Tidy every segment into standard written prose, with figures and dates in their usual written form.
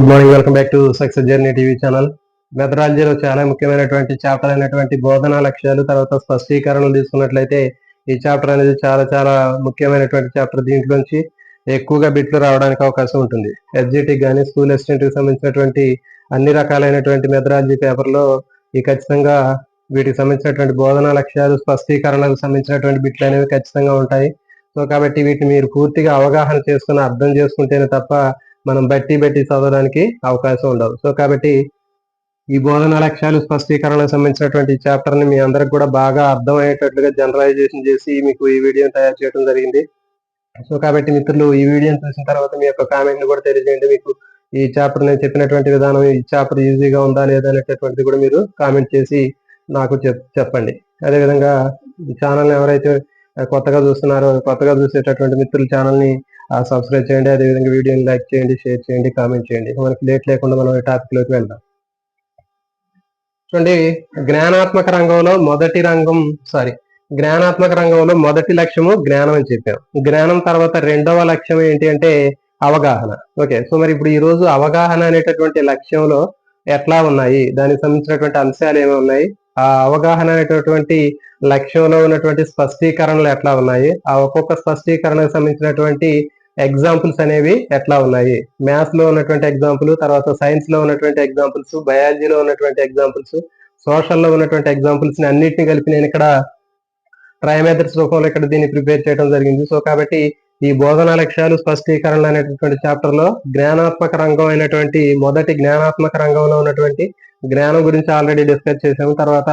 Good morning, welcome back to success journey TV channel. మెథడాలజీలో చాలా ముఖ్యమైనటువంటి చాప్టర్ అయినటువంటి బోధనా లక్ష్యాలు తర్వాత స్పష్టీకరణలు తీసుకున్నట్లయితే ఈ చాప్టర్ అనేది చాలా చాలా ముఖ్యమైనటువంటి చాప్టర్. దీంట్లోంచి ఎక్కువగా బిట్లు రావడానికి అవకాశం ఉంటుంది. ఎస్జిటికి కానీ స్కూల్ అసిస్టెంట్కి సంబంధించినటువంటి అన్ని రకాలైనటువంటి మెథడాలజీ పేపర్లో ఈ ఖచ్చితంగా వీటికి సంబంధించినటువంటి బోధనా లక్ష్యాలు స్పష్టీకరణలకు సంబంధించినటువంటి బిట్లు అనేవి ఖచ్చితంగా ఉంటాయి. సో కాబట్టి వీటిని మీరు పూర్తిగా అవగాహన చేసుకుని అర్థం చేసుకుంటేనే తప్ప మనం బట్టి చదవడానికి అవకాశం ఉండదు. సో కాబట్టి ఈ బోధనా లక్ష్యాలు స్పష్టీకరణకు సంబంధించినటువంటి చాప్టర్ ని మీ అందరికి కూడా బాగా అర్థమయ్యేటట్లుగా జనరలైజేషన్ చేసి మీకు ఈ వీడియోని తయారు చేయడం జరిగింది. సో కాబట్టి మిత్రులు, ఈ వీడియోని చూసిన తర్వాత మీ యొక్క కామెంట్ ని కూడా తెలియజేయండి. మీకు ఈ చాప్టర్ నేను చెప్పినటువంటి విధానం, ఈ చాప్టర్ ఈజీగా ఉందా లేదా అనేటటువంటిది కూడా మీరు కామెంట్ చేసి నాకు చెప్పండి. అదేవిధంగా ఈ ఛానల్ ఎవరైతే కొత్తగా చూస్తున్నారో, కొత్తగా చూసేటటువంటి మిత్రులు ఛానల్ ని సబ్స్క్రైబ్ చేయండి. అదేవిధంగా వీడియోని లైక్ చేయండి, షేర్ చేయండి, కామెంట్ చేయండి. మనకి లేట్ లేకుండా మనం ఈ టాపిక్ లోకి వెళ్దాం. చూడండి, జ్ఞానాత్మక రంగంలో మొదటి లక్ష్యము జ్ఞానం అని చెప్పాం. జ్ఞానం తర్వాత రెండవ లక్ష్యం ఏంటి అంటే అవగాహన. ఓకే, సో మరి ఇప్పుడు ఈ రోజు అవగాహన అనేటటువంటి లక్ష్యంలో ఎట్లా ఉన్నాయి, దానికి సంబంధించినటువంటి అంశాలు ఏమి ఉన్నాయి, ఆ అవగాహన అనేటటువంటి లక్ష్యంలో ఉన్నటువంటి స్పష్టీకరణలు ఎట్లా ఉన్నాయి, ఆ ఒక్కొక్క స్పష్టీకరణకు సంబంధించినటువంటి ఎగ్జాంపుల్స్ అనేవి ఎట్లా ఉన్నాయి, మ్యాథ్స్ లో ఉన్నటువంటి ఎగ్జాంపుల్, తర్వాత సైన్స్ లో ఉన్నటువంటి ఎగ్జాంపుల్స్, బయాలజీలో ఉన్నటువంటి ఎగ్జాంపుల్స్, సోషల్ లో ఉన్నటువంటి ఎగ్జాంపుల్స్ ని అన్నిటిని కలిపి నేను ఇక్కడ ట్రైమెథడ్స్ రూపంలో ఇక్కడ దీన్ని ప్రిపేర్ చేయడం జరిగింది. సో కాబట్టి ఈ బోధనా లక్ష్యాలు స్పష్టీకరణలు అనేటటువంటి చాప్టర్ లో జ్ఞానాత్మక రంగం అయినటువంటి మొదటి జ్ఞానాత్మక రంగంలో ఉన్నటువంటి జ్ఞానం గురించి ఆల్రెడీ డిస్కస్ చేసాము. తర్వాత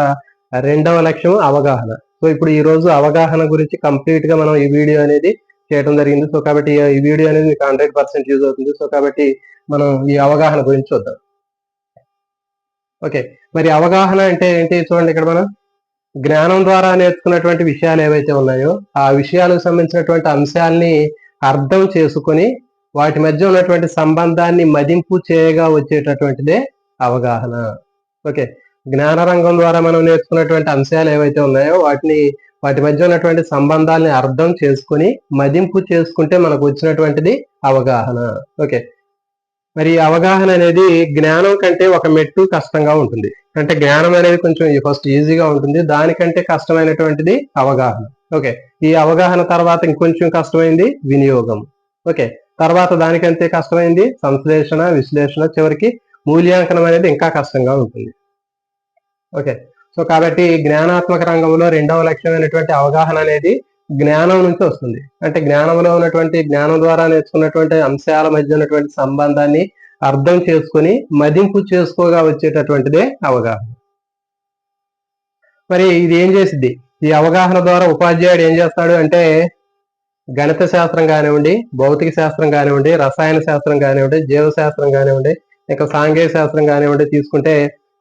రెండవ లక్ష్యం అవగాహన. సో ఇప్పుడు ఈ రోజు అవగాహన గురించి కంప్లీట్ గా మనం ఈ వీడియో అనేది చేయడం జరిగింది. సో కాబట్టి ఈ వీడియో అనేది మీకు 100% యూజ్ అవుతుంది. సో కాబట్టి మనం ఈ అవగాహన గురించి చూద్దాం. ఓకే, మరి అవగాహన అంటే ఏంటి చూడండి. ఇక్కడ మనం జ్ఞానం ద్వారా నేర్చుకున్నటువంటి విషయాలు ఏవైతే ఉన్నాయో ఆ విషయాలకు సంబంధించినటువంటి అంశాలని అర్థం చేసుకొని వాటి మధ్య ఉన్నటువంటి సంబంధాన్ని మదింపు చేయగా వచ్చేటటువంటిదే అవగాహన. ఓకే, జ్ఞాన రంగం ద్వారా మనం నేర్చుకున్నటువంటి అంశాలు ఏవైతే ఉన్నాయో వాటి మధ్య ఉన్నటువంటి సంబంధాలని అర్థం చేసుకుని మదింపు చేసుకుంటే మనకు వచ్చినటువంటిది అవగాహన. ఓకే, మరి అవగాహన అనేది జ్ఞానం కంటే ఒక మెట్టు కష్టంగా ఉంటుంది. అంటే జ్ఞానం అనేది కొంచెం ఫస్ట్ ఈజీగా ఉంటుంది, దానికంటే కష్టమైనటువంటిది అవగాహన. ఓకే, ఈ అవగాహన తర్వాత ఇంకొంచెం కష్టమైంది వినియోగం. ఓకే, తర్వాత దానికంటే కష్టమైంది సంశ్లేషణ, విశ్లేషణ, చివరికి మూల్యాంకనం అనేది ఇంకా కష్టంగా ఉంటుంది. ఓకే, సో కాబట్టి జ్ఞానాత్మక రంగంలో రెండవ లక్ష్యమైనటువంటి అవగాహన అనేది జ్ఞానం నుంచి వస్తుంది. అంటే జ్ఞానం ద్వారా నేర్చుకున్నటువంటి అంశాల మధ్య ఉన్నటువంటి సంబంధాన్ని అర్థం చేసుకుని మదింపు చేసుకోగా వచ్చేటటువంటిదే అవగాహన. మరి ఇది ఏం చేసిద్ది? ఈ అవగాహన ద్వారా ఉపాధ్యాయుడు ఏం చేస్తాడు అంటే గణిత శాస్త్రం కానివ్వండి, భౌతిక శాస్త్రం కానివ్వండి, రసాయన శాస్త్రం కానివ్వండి, జీవశాస్త్రం కానివ్వండి, ఇంకా సాంఘిక శాస్త్రం కానివ్వండి తీసుకుంటే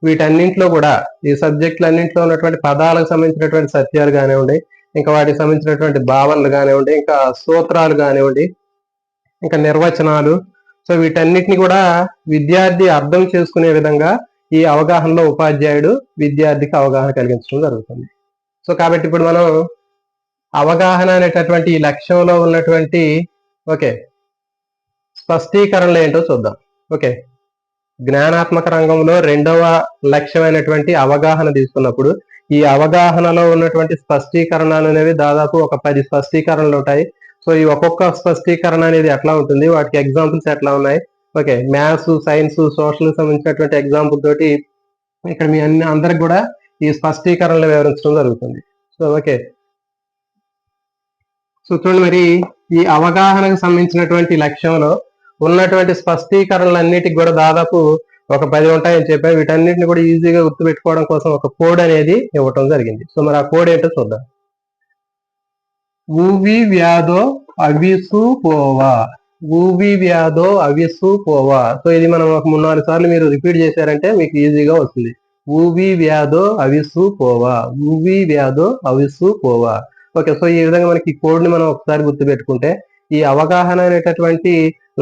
వీటన్నింటిలో కూడా ఈ సబ్జెక్టులన్నింటిలో ఉన్నటువంటి పదాలకు సంబంధించినటువంటి సత్యాలు కానివ్వండి, ఇంకా వాటికి సంబంధించినటువంటి భావనలు కానివ్వండి, ఇంకా సూత్రాలు కానివ్వండి, ఇంకా నిర్వచనాలు, సో వీటన్నిటిని కూడా విద్యార్థి అర్థం చేసుకునే విధంగా ఈ అవగాహనలో ఉపాధ్యాయుడు విద్యార్థికి అవగాహన కలిగించడం జరుగుతుంది. సో కాబట్టి ఇప్పుడు మనం అవగాహన అనేటటువంటి ఈ లక్ష్యంలో ఉన్నటువంటి స్పష్టీకరణలు ఏంటో చూద్దాం. ఓకే, జ్ఞానాత్మక రంగంలో రెండవ లక్ష్యమైనటువంటి అవగాహన తీసుకున్నప్పుడు ఈ అవగాహనలో ఉన్నటువంటి స్పష్టీకరణలు అనేవి దాదాపు ఒక 10 స్పష్టీకరణలు ఉంటాయి. సో ఈ ఒక్కొక్క స్పష్టీకరణ అనేది ఎట్లా ఉంటుంది, వాటికి ఎగ్జాంపుల్స్ ఎట్లా ఉన్నాయి. ఓకే, మ్యాథ్స్, సైన్స్, సోషల్ సంబంధించినటువంటి ఎగ్జాంపుల్ తోటి ఇక్కడ మీ అందరికి కూడా ఈ స్పష్టీకరణలు వివరించడం జరుగుతుంది. సో ఓకే, సో చూడండి, మరి ఈ అవగాహనకు సంబంధించినటువంటి లక్ష్యంలో ఉన్నటువంటి స్పష్టీకరణలన్నిటికి కూడా దాదాపు ఒక 10 ఉంటాయని చెప్పారు. వీటన్నిటిని కూడా ఈజీగా గుర్తుపెట్టుకోవడం కోసం ఒక కోడ్ అనేది ఇవ్వటం జరిగింది. సో మరి ఆ కోడ్ ఏంటో చూద్దాం. ఊవి వ్యాధో అవిసు పోవా, ఊవి వ్యాధో అవిసు పోవా. సో ఇది మనం ఒక 3-4 సార్లు మీరు రిపీట్ చేశారంటే మీకు ఈజీగా వస్తుంది. ఊవి వ్యాధో అవిసు పోవా, ఊవి వ్యాధో అవిసు పోవా. ఓకే, సో ఈ విధంగా మనకి ఈ కోడ్ ని మనం ఒకసారి గుర్తుపెట్టుకుంటే ఈ అవగాహన అనేటటువంటి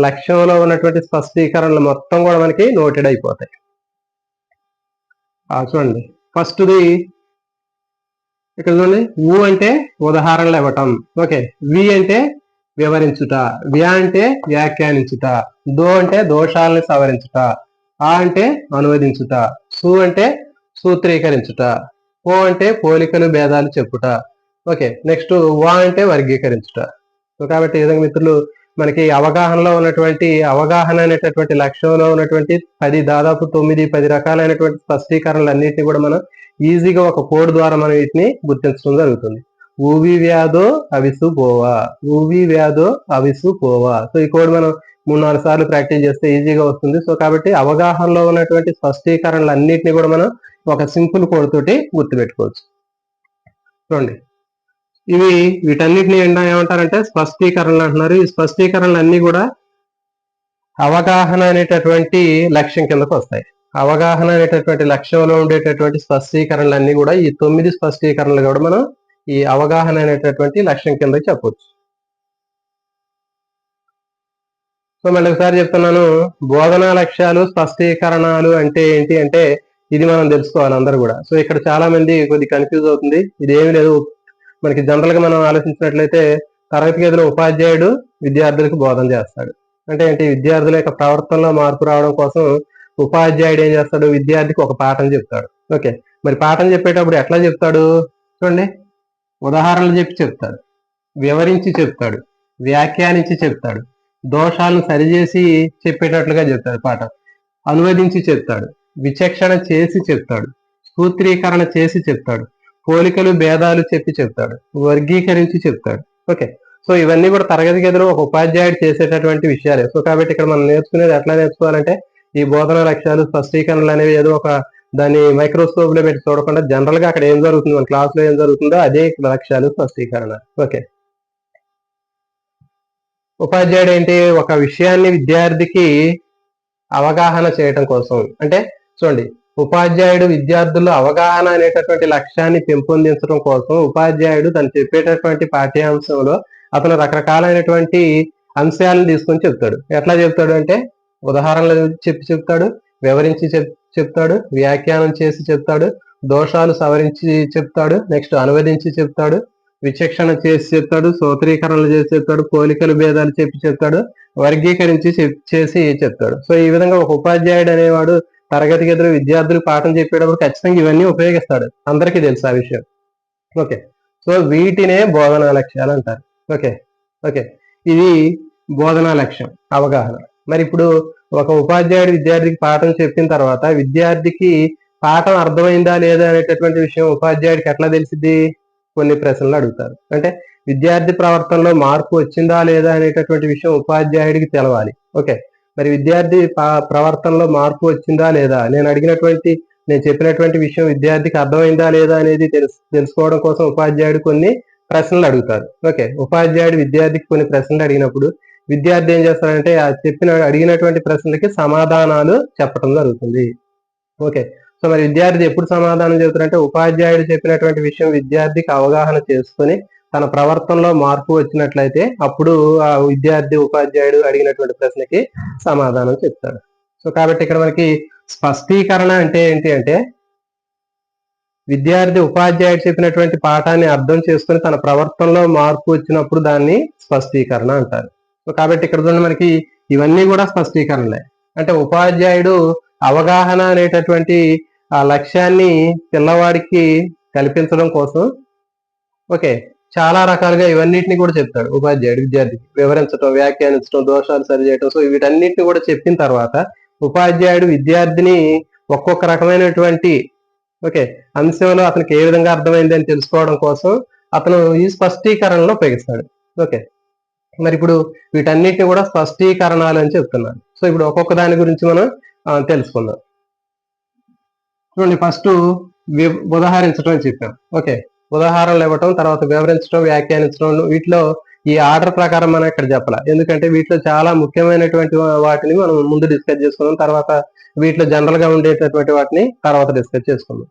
లక్ష్యంలో ఉన్నటువంటి స్పష్టీకరణలు మొత్తం కూడా మనకి నోటెడ్ అయిపోతాయి. చూడండి, ఫస్ట్ది ఇక్కడ చూడండి, ఊ అంటే ఉదాహరణలు ఇవ్వటం. ఓకే, వి అంటే వివరించుట, వ్య అంటే వ్యాఖ్యానించుట, దో అంటే దోషాలను సవరించుట, ఆ అంటే అనువదించుట, సు అంటే సూత్రీకరించుట, పో అంటే పోలికలు భేదాలు చెప్పుట. ఓకే, నెక్స్ట్ వా అంటే వర్గీకరించుట. సో కాబట్టి ఈ విధంగా మిత్రులు మనకి అవగాహనలో ఉన్నటువంటి అవగాహన అనేటటువంటి లక్ష్యంలో ఉన్నటువంటి దాదాపు 9-10 రకాలైనటువంటి స్పష్టీకరణలు అన్నింటినీ కూడా మనం ఈజీగా ఒక కోడ్ ద్వారా మనం వీటిని గుర్తించడం జరుగుతుంది. ఊవి వ్యాధో అవిసు పోవా, ఊవి వ్యాధో అవిసు పోవా. సో ఈ కోడ్ మనం 3-4 సార్లు ప్రాక్టీస్ చేస్తే ఈజీగా వస్తుంది. సో కాబట్టి అవగాహనలో ఉన్నటువంటి స్పష్టీకరణలు అన్నింటినీ కూడా మనం ఒక సింపుల్ కోడ్ తోటి గుర్తుపెట్టుకోవచ్చు. చూడండి, వీటన్నిటిని ఏమంటారంటే స్పష్టీకరణలు అంటున్నారు. ఈ స్పష్టీకరణలు అన్ని కూడా అవగాహన అనేటటువంటి లక్ష్యం కిందకు వస్తాయి. అవగాహన అనేటటువంటి లక్ష్యంలో ఉండేటటువంటి స్పష్టీకరణలు అన్ని కూడా ఈ 9 స్పష్టీకరణలు కూడా మనం ఈ అవగాహన అనేటటువంటి లక్ష్యం కింద చెప్పవచ్చు. సో మళ్ళీ ఒకసారి చెప్తున్నాను, బోధనా లక్ష్యాలు స్పష్టీకరణలు అంటే ఏంటి అంటే ఇది మనం తెలుసుకోవాలి అందరూ కూడా. సో ఇక్కడ చాలా మంది కొద్ది కన్ఫ్యూజ్ అవుతుంది. ఇది ఏమి లేదు, మనకి జనరల్ గా మనం ఆలోచించినట్లయితే తరగతి గదిలో ఉపాధ్యాయుడు విద్యార్థులకు బోధన చేస్తాడు. అంటే ఏంటి, విద్యార్థుల యొక్క ప్రవర్తనలో మార్పు రావడం కోసం ఉపాధ్యాయుడు ఏం చేస్తాడు, విద్యార్థికి ఒక పాఠం చెప్తాడు. ఓకే, మరి పాఠం చెప్పేటప్పుడు ఎట్లా చెప్తాడు చూడండి, ఉదాహరణలు చెప్పి చెప్తాడు, వివరించి చెప్తాడు, వ్యాఖ్యానించి చెప్తాడు, దోషాలను సరిచేసి చెప్పేటట్లుగా చెప్తాడు పాఠం, అనువదించి చెప్తాడు, విచక్షణ చేసి చెప్తాడు, సూత్రీకరణ చేసి చెప్తాడు, పోలికలు భేదాలు చెప్పి చెప్తాడు, వర్గీకరించి చెప్తాడు. ఓకే, సో ఇవన్నీ కూడా తరగతి గదిలో ఒక ఉపాధ్యాయుడు చేసేటటువంటి విషయాలే. సో కాబట్టి ఇక్కడ మనం నేర్చుకునేది ఎట్లా నేర్చుకోవాలంటే ఈ బోధన లక్ష్యాలు స్పష్టీకరణలు అనేవి ఏదో ఒక దాన్ని మైక్రోస్కోప్ లో పెట్టి చూడకుండా జనరల్ గా అక్కడ ఏం జరుగుతుంది, మన క్లాస్ లో ఏం జరుగుతుందో అదే లక్ష్యాలు స్పష్టీకరణ. ఓకే, ఉపాధ్యాయుడు ఏంటి, ఒక విషయాన్ని విద్యార్థికి అవగాహన చేయటం కోసం, అంటే చూడండి ఉపాధ్యాయుడు విద్యార్థుల్లో అవగాహన అనేటటువంటి లక్ష్యాన్ని పెంపొందించడం కోసం ఉపాధ్యాయుడు తను చెప్పేటటువంటి పాఠ్యాంశంలో అతను రకరకాలైనటువంటి అంశాలను తీసుకొని చెప్తాడు. ఎట్లా చెప్తాడు అంటే ఉదాహరణలు చెప్పి చెప్తాడు, వివరించి చెప్తాడు, వ్యాఖ్యానం చేసి చెప్తాడు, దోషాలు సవరించి చెప్తాడు, నెక్స్ట్ అనువదించి చెప్తాడు, విచక్షణ చేసి చెప్తాడు, సూత్రీకరణలు చేసి చెప్తాడు, పోలికలు భేదాలు చెప్పి చెప్తాడు, వర్గీకరించి చేసి చెప్తాడు. సో ఈ విధంగా ఒక ఉపాధ్యాయుడు అనేవాడు తరగతి గదిలో విద్యార్థులు పాఠం చెప్పేటప్పుడు ఖచ్చితంగా ఇవన్నీ ఉపయోగిస్తాడు. అందరికీ తెలుసు ఆ విషయం. ఓకే, సో వీటినే బోధనా లక్ష్యాలు అంటారు. ఓకే ఓకే ఇది బోధనా లక్ష్యం, అవగాహన. మరి ఇప్పుడు ఒక ఉపాధ్యాయుడు విద్యార్థికి పాఠం చెప్పిన తర్వాత విద్యార్థికి పాఠం అర్థమైందా లేదా అనేటటువంటి విషయం ఉపాధ్యాయుడికి ఎట్లా తెలిసిద్ది, కొన్ని ప్రశ్నలు అడుగుతారు. అంటే విద్యార్థి ప్రవర్తనలో మార్పు వచ్చిందా లేదా అనేటటువంటి విషయం ఉపాధ్యాయుడికి తెలవాలి. ఓకే, మరి విద్యార్థి ప్రవర్తనలో మార్పు వచ్చిందా లేదా, నేను చెప్పినటువంటి విషయం విద్యార్థికి అర్థమైందా లేదా అనేది తెలుసుకోవడం కోసం ఉపాధ్యాయుడు కొన్ని ప్రశ్నలు అడుగుతారు. ఓకే, ఉపాధ్యాయుడు విద్యార్థికి కొన్ని ప్రశ్నలు అడిగినప్పుడు విద్యార్థి ఏం చేస్తారంటే ఆ అడిగినటువంటి ప్రశ్నలకి సమాధానాలు చెప్పడం జరుగుతుంది. ఓకే, సో మరి విద్యార్థి ఎప్పుడు సమాధానం చెబుతారంటే ఉపాధ్యాయుడు చెప్పినటువంటి విషయం విద్యార్థికి అవగాహన చేసుకొని తన ప్రవర్తనలో మార్పు వచ్చినట్లయితే అప్పుడు ఆ విద్యార్థి ఉపాధ్యాయుడు అడిగినటువంటి ప్రశ్నకి సమాధానం చెప్తాడు. సో కాబట్టి ఇక్కడ మనకి స్పష్టీకరణ అంటే ఏంటి అంటే విద్యార్థి ఉపాధ్యాయుడు చెప్పినటువంటి పాఠాన్ని అర్థం చేసుకుని తన ప్రవర్తనలో మార్పు వచ్చినప్పుడు దాన్ని స్పష్టీకరణ అంటారు. సో కాబట్టి ఇక్కడ చూడండి మనకి ఇవన్నీ కూడా స్పష్టీకరణలే. అంటే ఉపాధ్యాయుడు అవగాహన అనేటటువంటి ఆ లక్ష్యాన్ని పిల్లవాడికి కల్పించడం కోసం ఓకే చాలా రకాలుగా ఇవన్నిటిని కూడా చెప్తాడు ఉపాధ్యాయుడు విద్యార్థికి, వివరించడం, వ్యాఖ్యానించడం, దోషాలు సరిచేయడం. సో వీటన్నిటిని కూడా చెప్పిన తర్వాత ఉపాధ్యాయుడు విద్యార్థిని ఒక్కొక్క రకమైనటువంటి ఓకే అంశంలో అతనికి ఏ విధంగా అర్థమైంది అని తెలుసుకోవడం కోసం అతను ఈ స్పష్టీకరణలో ఉపయోగిస్తాడు. ఓకే, మరి ఇప్పుడు వీటన్నిటిని కూడా స్పష్టీకరణాలు అని చెప్తున్నాను. సో ఇప్పుడు ఒక్కొక్క దాని గురించి మనం తెలుసుకుందాం. చూడండి, ఫస్ట్ ఉదాహరించడం అని చెప్పాం. ఓకే, ఉదాహరణలు ఇవ్వటం, తర్వాత వివరించడం, వ్యాఖ్యానించడం, వీటిలో ఈ ఆర్డర్ ప్రకారం మనం ఇక్కడ చెప్పాలి. ఎందుకంటే వీటిలో చాలా ముఖ్యమైనటువంటి వాటిని మనం ముందు డిస్కస్ చేసుకుందాం, తర్వాత వీటిలో జనరల్ గా ఉండేటటువంటి వాటిని తర్వాత డిస్కస్ చేసుకుందాం.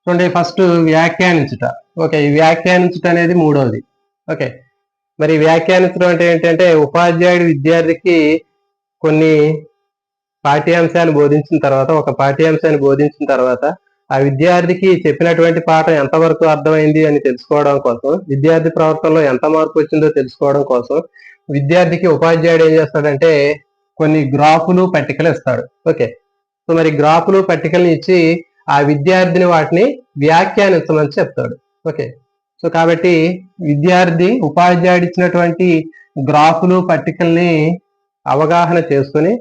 చూడండి, ఫస్ట్ వ్యాఖ్యానించుట. ఓకే, ఈ వ్యాఖ్యానించుట అనేది మూడవది. ఓకే, మరి వ్యాఖ్యానించడం అంటే ఏంటంటే ఉపాధ్యాయుడు విద్యార్థికి కొన్ని పాఠ్యాంశాన్ని బోధించిన తర్వాత ఒక పాఠ్యాంశాన్ని బోధించిన తర్వాత ఆ విద్యార్థికి చెప్పినటువంటి పాఠం ఎంతవరకు అర్థమైంది అని తెలుసుకోవడం కోసం, విద్యార్థి ప్రవర్తనలో ఎంత మార్పు వచ్చిందో తెలుసుకోవడం కోసం విద్యార్థికి ఉపాధ్యాయుడు ఏం చేస్తాడంటే కొన్ని గ్రాఫులు పట్టికలు ఇస్తాడు. ఓకే, సో మరి గ్రాఫులు పట్టికలను ఇచ్చి ఆ విద్యార్థిని వాటిని వ్యాఖ్యానించమని చెప్తాడు. ఓకే, సో కాబట్టి విద్యార్థి ఉపాధ్యాయుడు ఇచ్చినటువంటి గ్రాఫులు పట్టికల్ని అవగాహన చేసుకుని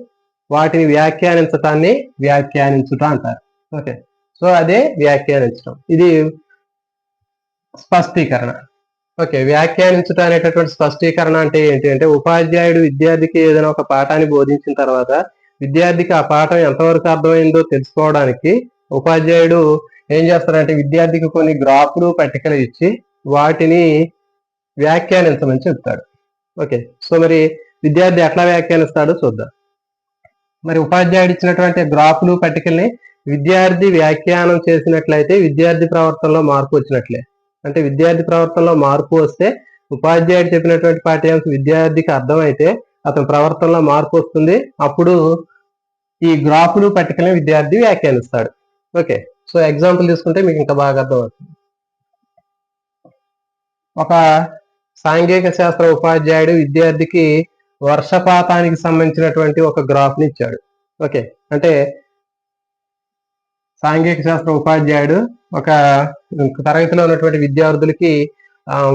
వాటిని వ్యాఖ్యానించటాన్ని వ్యాఖ్యానించుట అంటారు. ఓకే, సో అదే వ్యాఖ్యానించడం. ఇది స్పష్టీకరణ. ఓకే, వ్యాఖ్యానించుట అనేటటువంటి స్పష్టీకరణ అంటే ఏంటి అంటే ఉపాధ్యాయుడు విద్యార్థికి ఏదైనా ఒక పాఠాన్ని బోధించిన తర్వాత విద్యార్థికి ఆ పాఠం ఎంతవరకు అర్థమైందో తెలుసుకోవడానికి ఉపాధ్యాయుడు ఏం చేస్తారంటే విద్యార్థికి కొన్ని గ్రాఫ్లు పట్టికలు ఇచ్చి వాటిని వ్యాఖ్యానించమని చెప్తాడు. ఓకే, సో మరి విద్యార్థి ఎట్లా వ్యాఖ్యానిస్తాడో చూద్దాం. మరి ఉపాధ్యాయుడు ఇచ్చినటువంటి గ్రాఫ్లు పట్టికల్ని విద్యార్థి వ్యాఖ్యానం చేసినట్లయితే విద్యార్థి ప్రవర్తనలో మార్పు వచ్చినట్లే. అంటే విద్యార్థి ప్రవర్తనలో మార్పు వస్తే ఉపాధ్యాయుడు చెప్పినటువంటి పాఠ్యాంశం విద్యార్థికి అర్థమైతే అతని ప్రవర్తనలో మార్పు వస్తుంది. అప్పుడు ఈ గ్రాఫులు పట్టికల్ని విద్యార్థి వ్యాఖ్యానిస్తాడు. ఓకే, సో ఎగ్జాంపుల్ తీసుకుంటే మీకు ఇంకా బాగా అర్థమవుతుంది. ఒక సాంఘిక శాస్త్ర ఉపాధ్యాయుడు విద్యార్థికి వర్షపాతానికి సంబంధించినటువంటి ఒక గ్రాఫ్ని ఇచ్చాడు. ఓకే, అంటే సాంఘిక శాస్త్ర ఉపాధ్యాయుడు ఒక తరగతిలో ఉన్నటువంటి విద్యార్థులకి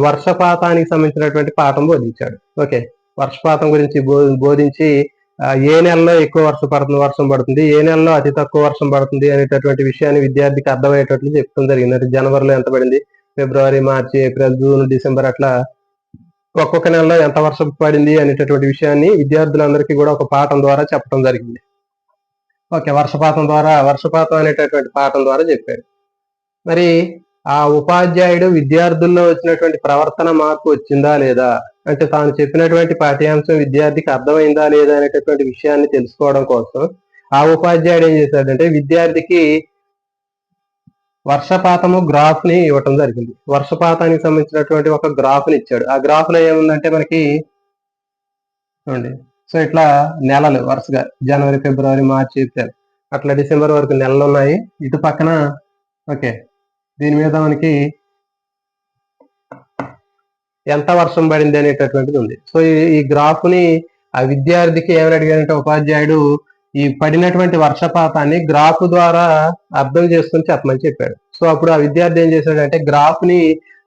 వర్షపాతానికి సంబంధించినటువంటి పాఠం బోధించాడు. ఓకే, వర్షపాతం గురించి బోధించి ఏ నెలలో ఎక్కువ వర్షం పడుతుంది, ఏ నెలలో అతి తక్కువ వర్షం పడుతుంది అనేటటువంటి విషయాన్ని విద్యార్థికి అర్థమయ్యేటట్లు చెప్పడం జరిగింది. అంటే జనవరిలో ఎంత పడింది, ఫిబ్రవరి, మార్చి, ఏప్రిల్, జూన్, డిసెంబర్ అట్లా ఒక్కొక్క నెలలో ఎంత వర్షం పడింది అనేటటువంటి విషయాన్ని విద్యార్థులందరికీ కూడా ఒక పాఠం ద్వారా చెప్పడం జరిగింది. ఓకే, వర్షపాతం అనేటటువంటి పాఠం ద్వారా చెప్పాడు. మరి ఆ ఉపాధ్యాయుడు విద్యార్థుల్లో వచ్చినటువంటి ప్రవర్తన మార్పు వచ్చిందా లేదా, అంటే తాను చెప్పినటువంటి పాఠ్యాంశం విద్యార్థికి అర్థమైందా లేదా అనేటటువంటి విషయాన్ని తెలుసుకోవడం కోసం ఆ ఉపాధ్యాయుడు ఏం చేశాడంటే విద్యార్థికి వర్షపాతము గ్రాఫ్ ని ఇవ్వటం జరిగింది. వర్షపాతానికి సంబంధించినటువంటి ఒక గ్రాఫ్ ని ఇచ్చాడు. ఆ గ్రాఫ్ లో ఏముందంటే మనకి చూడండి, సో ఇట్లా నెలలు వరుసగా జనవరి, ఫిబ్రవరి, మార్చి, ఏప్రిల్ అట్లా డిసెంబర్ వరకు నెలలు ఉన్నాయి. ఇటు పక్కన ఓకే దీని మీద మనకి ఎంత వర్షం పడింది అనేటటువంటిది ఉంది. సో ఈ గ్రాఫ్ ని ఆ విద్యార్థికి ఏమని అడిగాడంటే ఉపాధ్యాయుడు ఈ పడినటువంటి వర్షపాతాన్ని గ్రాఫ్ ద్వారా అర్థం చేసుకుని చెప్పమని చెప్పాడు. సో అప్పుడు ఆ విద్యార్థి ఏం చేశాడంటే గ్రాఫ్ ని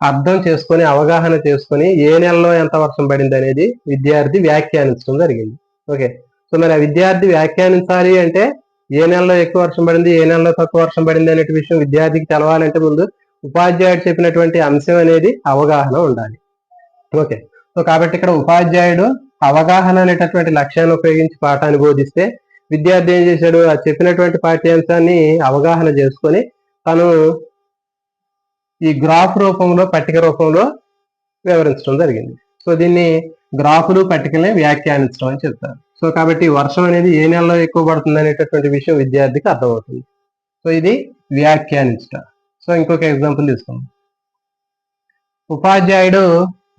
అర్థం చేసుకొని అవగాహన చేసుకొని ఏ నెలలో ఎంత వర్షం పడింది అనేది విద్యార్థి వ్యాఖ్యానించడం జరిగింది. ఓకే, సో మరి ఆ విద్యార్థి వ్యాఖ్యానించాలి అంటే ఏ నెలలో ఎక్కువ వర్షం పడింది, ఏ నెలలో తక్కువ వర్షం పడింది అనే విషయం విద్యార్థికి తెలవాలంటే ముందు ఉపాధ్యాయుడు చెప్పినటువంటి అంశం అనేది అవగాహన ఉండాలి. ఓకే, సో కాబట్టి ఇక్కడ ఉపాధ్యాయుడు అవగాహన అనేటటువంటి లక్ష్యాన్ని ఉపయోగించి పాఠాన్ని బోధిస్తే విద్యార్థి ఏం చేశాడు, ఆ చెప్పినటువంటి పాఠ్యాంశాన్ని అవగాహన చేసుకొని తను ఈ గ్రాఫ్ రూపంలో పట్టిక రూపంలో వివరించడం జరిగింది. సో దీన్ని గ్రాఫులు పట్టికల్ని వ్యాఖ్యానించడం అని చెప్తారు. సో కాబట్టి వర్షం అనేది ఏ నెలలో ఎక్కువ పడుతుంది అనేటటువంటి విషయం విద్యార్థికి అర్థమవుతుంది. సో ఇది వ్యాఖ్యానించడం. సో ఇంకొక ఎగ్జాంపుల్ తీసుకుందాం. ఉపాధ్యాయుడు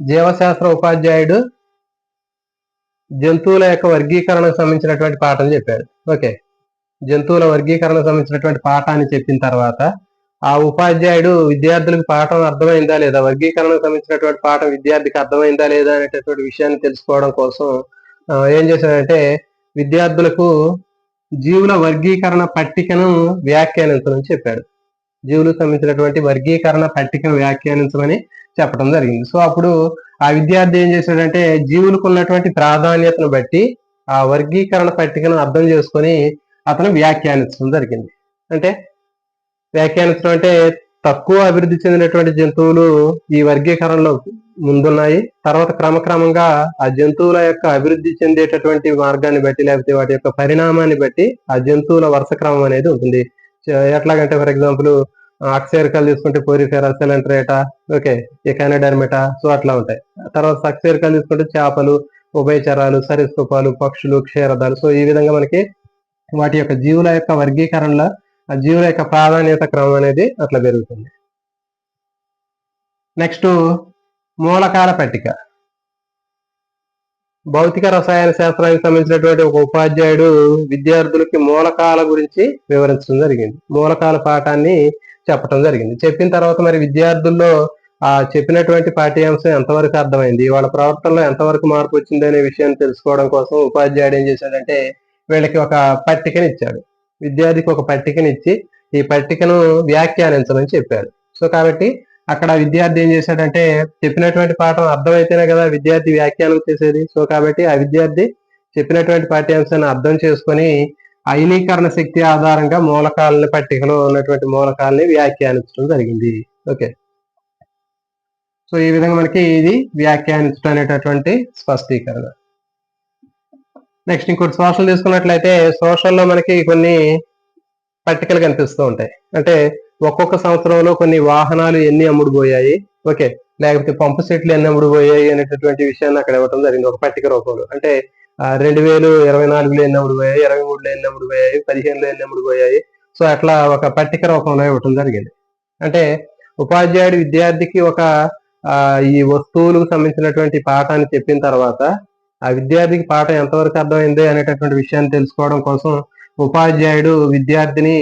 జీవశాస్త్ర ఉపాధ్యాయుడు జంతువుల యొక్క వర్గీకరణకు సంబంధించినటువంటి పాఠం చెప్పాడు. ఓకే, జంతువుల వర్గీకరణకు సంబంధించినటువంటి పాఠాన్ని చెప్పిన తర్వాత ఆ ఉపాధ్యాయుడు విద్యార్థులకు పాఠం అర్థమైందా లేదా, వర్గీకరణకు సంబంధించినటువంటి పాఠం విద్యార్థికి అర్థమైందా లేదా అనేటటువంటి విషయాన్ని తెలుసుకోవడం కోసం ఏం చేశాడంటే విద్యార్థులకు జీవుల వర్గీకరణ పట్టికను వ్యాఖ్యానించమని చెప్పాడు. జీవులకు సంబంధించినటువంటి వర్గీకరణ పట్టికను వ్యాఖ్యానించమని చెప్పడం జరిగింది. సో అప్పుడు ఆ విద్యార్థి ఏం చేశాడంటే జీవులకు ఉన్నటువంటి ప్రాధాన్యతను బట్టి ఆ వర్గీకరణ పట్టికను అర్థం చేసుకొని అతను వ్యాఖ్యానించడం జరిగింది. అంటే వ్యాఖ్యానించడం అంటే తక్కువ అభివృద్ధి చెందినటువంటి జంతువులు ఈ వర్గీకరణలో ముందున్నాయి, తర్వాత క్రమక్రమంగా ఆ జంతువుల యొక్క అభివృద్ధి చెందేటటువంటి మార్గాన్ని బట్టి లేకపోతే వాటి యొక్క పరిణామాన్ని బట్టి ఆ జంతువుల వరుస క్రమం అనేది ఉంటుంది. ఎట్లాగంటే ఫర్ ఎగ్జాంపుల్ అక్సేరికలు తీసుకుంటే పోరిఫెరా, సెలంట్రేటా, ఓకే, ఎకానోడర్మేటా, సో అట్లా ఉంటాయి. తర్వాత సక్సేరికలు తీసుకుంటే చేపలు, ఉభయచరాలు, సరీసృపాలు, పక్షులు, క్షీరదాలు. సో ఈ విధంగా మనకి వాటి యొక్క జీవుల యొక్క వర్గీకరణలో ఆ జీవుల యొక్క ప్రాధాన్యత క్రమం అనేది అట్లా పెరుగుతుంది. నెక్స్ట్ మూలకాల పట్టిక. భౌతిక రసాయన శాస్త్రానికి సంబంధించినటువంటి ఒక ఉపాధ్యాయుడు విద్యార్థులకి మూలకాల గురించి వివరించడం జరిగింది. మూలకాల పాఠాన్ని చెప్పడం జరిగింది. చెప్పిన తర్వాత మరి విద్యార్థుల్లో ఆ చెప్పినటువంటి పాఠ్యాంశం ఎంతవరకు అర్థమైంది, వాళ్ళ ప్రవర్తనలో ఎంతవరకు మార్పు వచ్చింది అనే విషయాన్ని తెలుసుకోవడం కోసం ఉపాధ్యాయుడు ఏం చేశాడంటే వీళ్ళకి ఒక పట్టికని ఇచ్చాడు. విద్యార్థికి ఒక పట్టికని ఇచ్చి ఈ పట్టికను వ్యాఖ్యానించమని చెప్పాడు. సో కాబట్టి అక్కడ విద్యార్థి ఏం చేశాడంటే చెప్పినటువంటి పాఠం అర్థమైతేనే కదా విద్యార్థి వ్యాఖ్యానం చేసేది. సో కాబట్టి ఆ విద్యార్థి చెప్పినటువంటి పాఠ్యాంశాన్ని అర్థం చేసుకొని అయనీకరణ శక్తి ఆధారంగా మూలకాలని, పట్టికలో ఉన్నటువంటి మూలకాలని వ్యాఖ్యానించడం జరిగింది. ఓకే, సో ఈ విధంగా మనకి ఇది వ్యాఖ్యానించడం అనేటటువంటి స్పష్టీకరణ. నెక్స్ట్ ఇంకోటి సోషల్ తీసుకున్నట్లయితే సోషల్లో మనకి కొన్ని పట్టికలు కనిపిస్తూ ఉంటాయి. అంటే ఒక్కొక్క సంవత్సరంలో కొన్ని వాహనాలు ఎన్ని అమ్ముడుపోయాయి, ఓకే, లేకపోతే పంపు సెట్లు ఎన్ని అమ్ముడుపోయాయి అనేటటువంటి విషయాన్ని అక్కడ ఇవ్వడం జరిగింది ఒక పట్టిక రూపంలో. అంటే 2024లో ఎన్ని అమ్ముడుపోయాయి, 23లో ఎన్ని అమ్ముడుపోయాయి, 15లో ఎన్ని అమ్ముడుపోయాయి. సో అట్లా ఒక పట్టిక రూపంలో ఇవ్వడం జరిగింది. అంటే ఉపాధ్యాయుడు విద్యార్థికి ఒక ఈ వస్తువులకు సంబంధించినటువంటి పాఠాన్ని చెప్పిన తర్వాత ఆ విద్యార్థికి పాఠం ఎంతవరకు అర్థమైంది అనేటటువంటి విషయాన్ని తెలుసుకోవడం కోసం ఉపాధ్యాయుడు విద్యార్థిని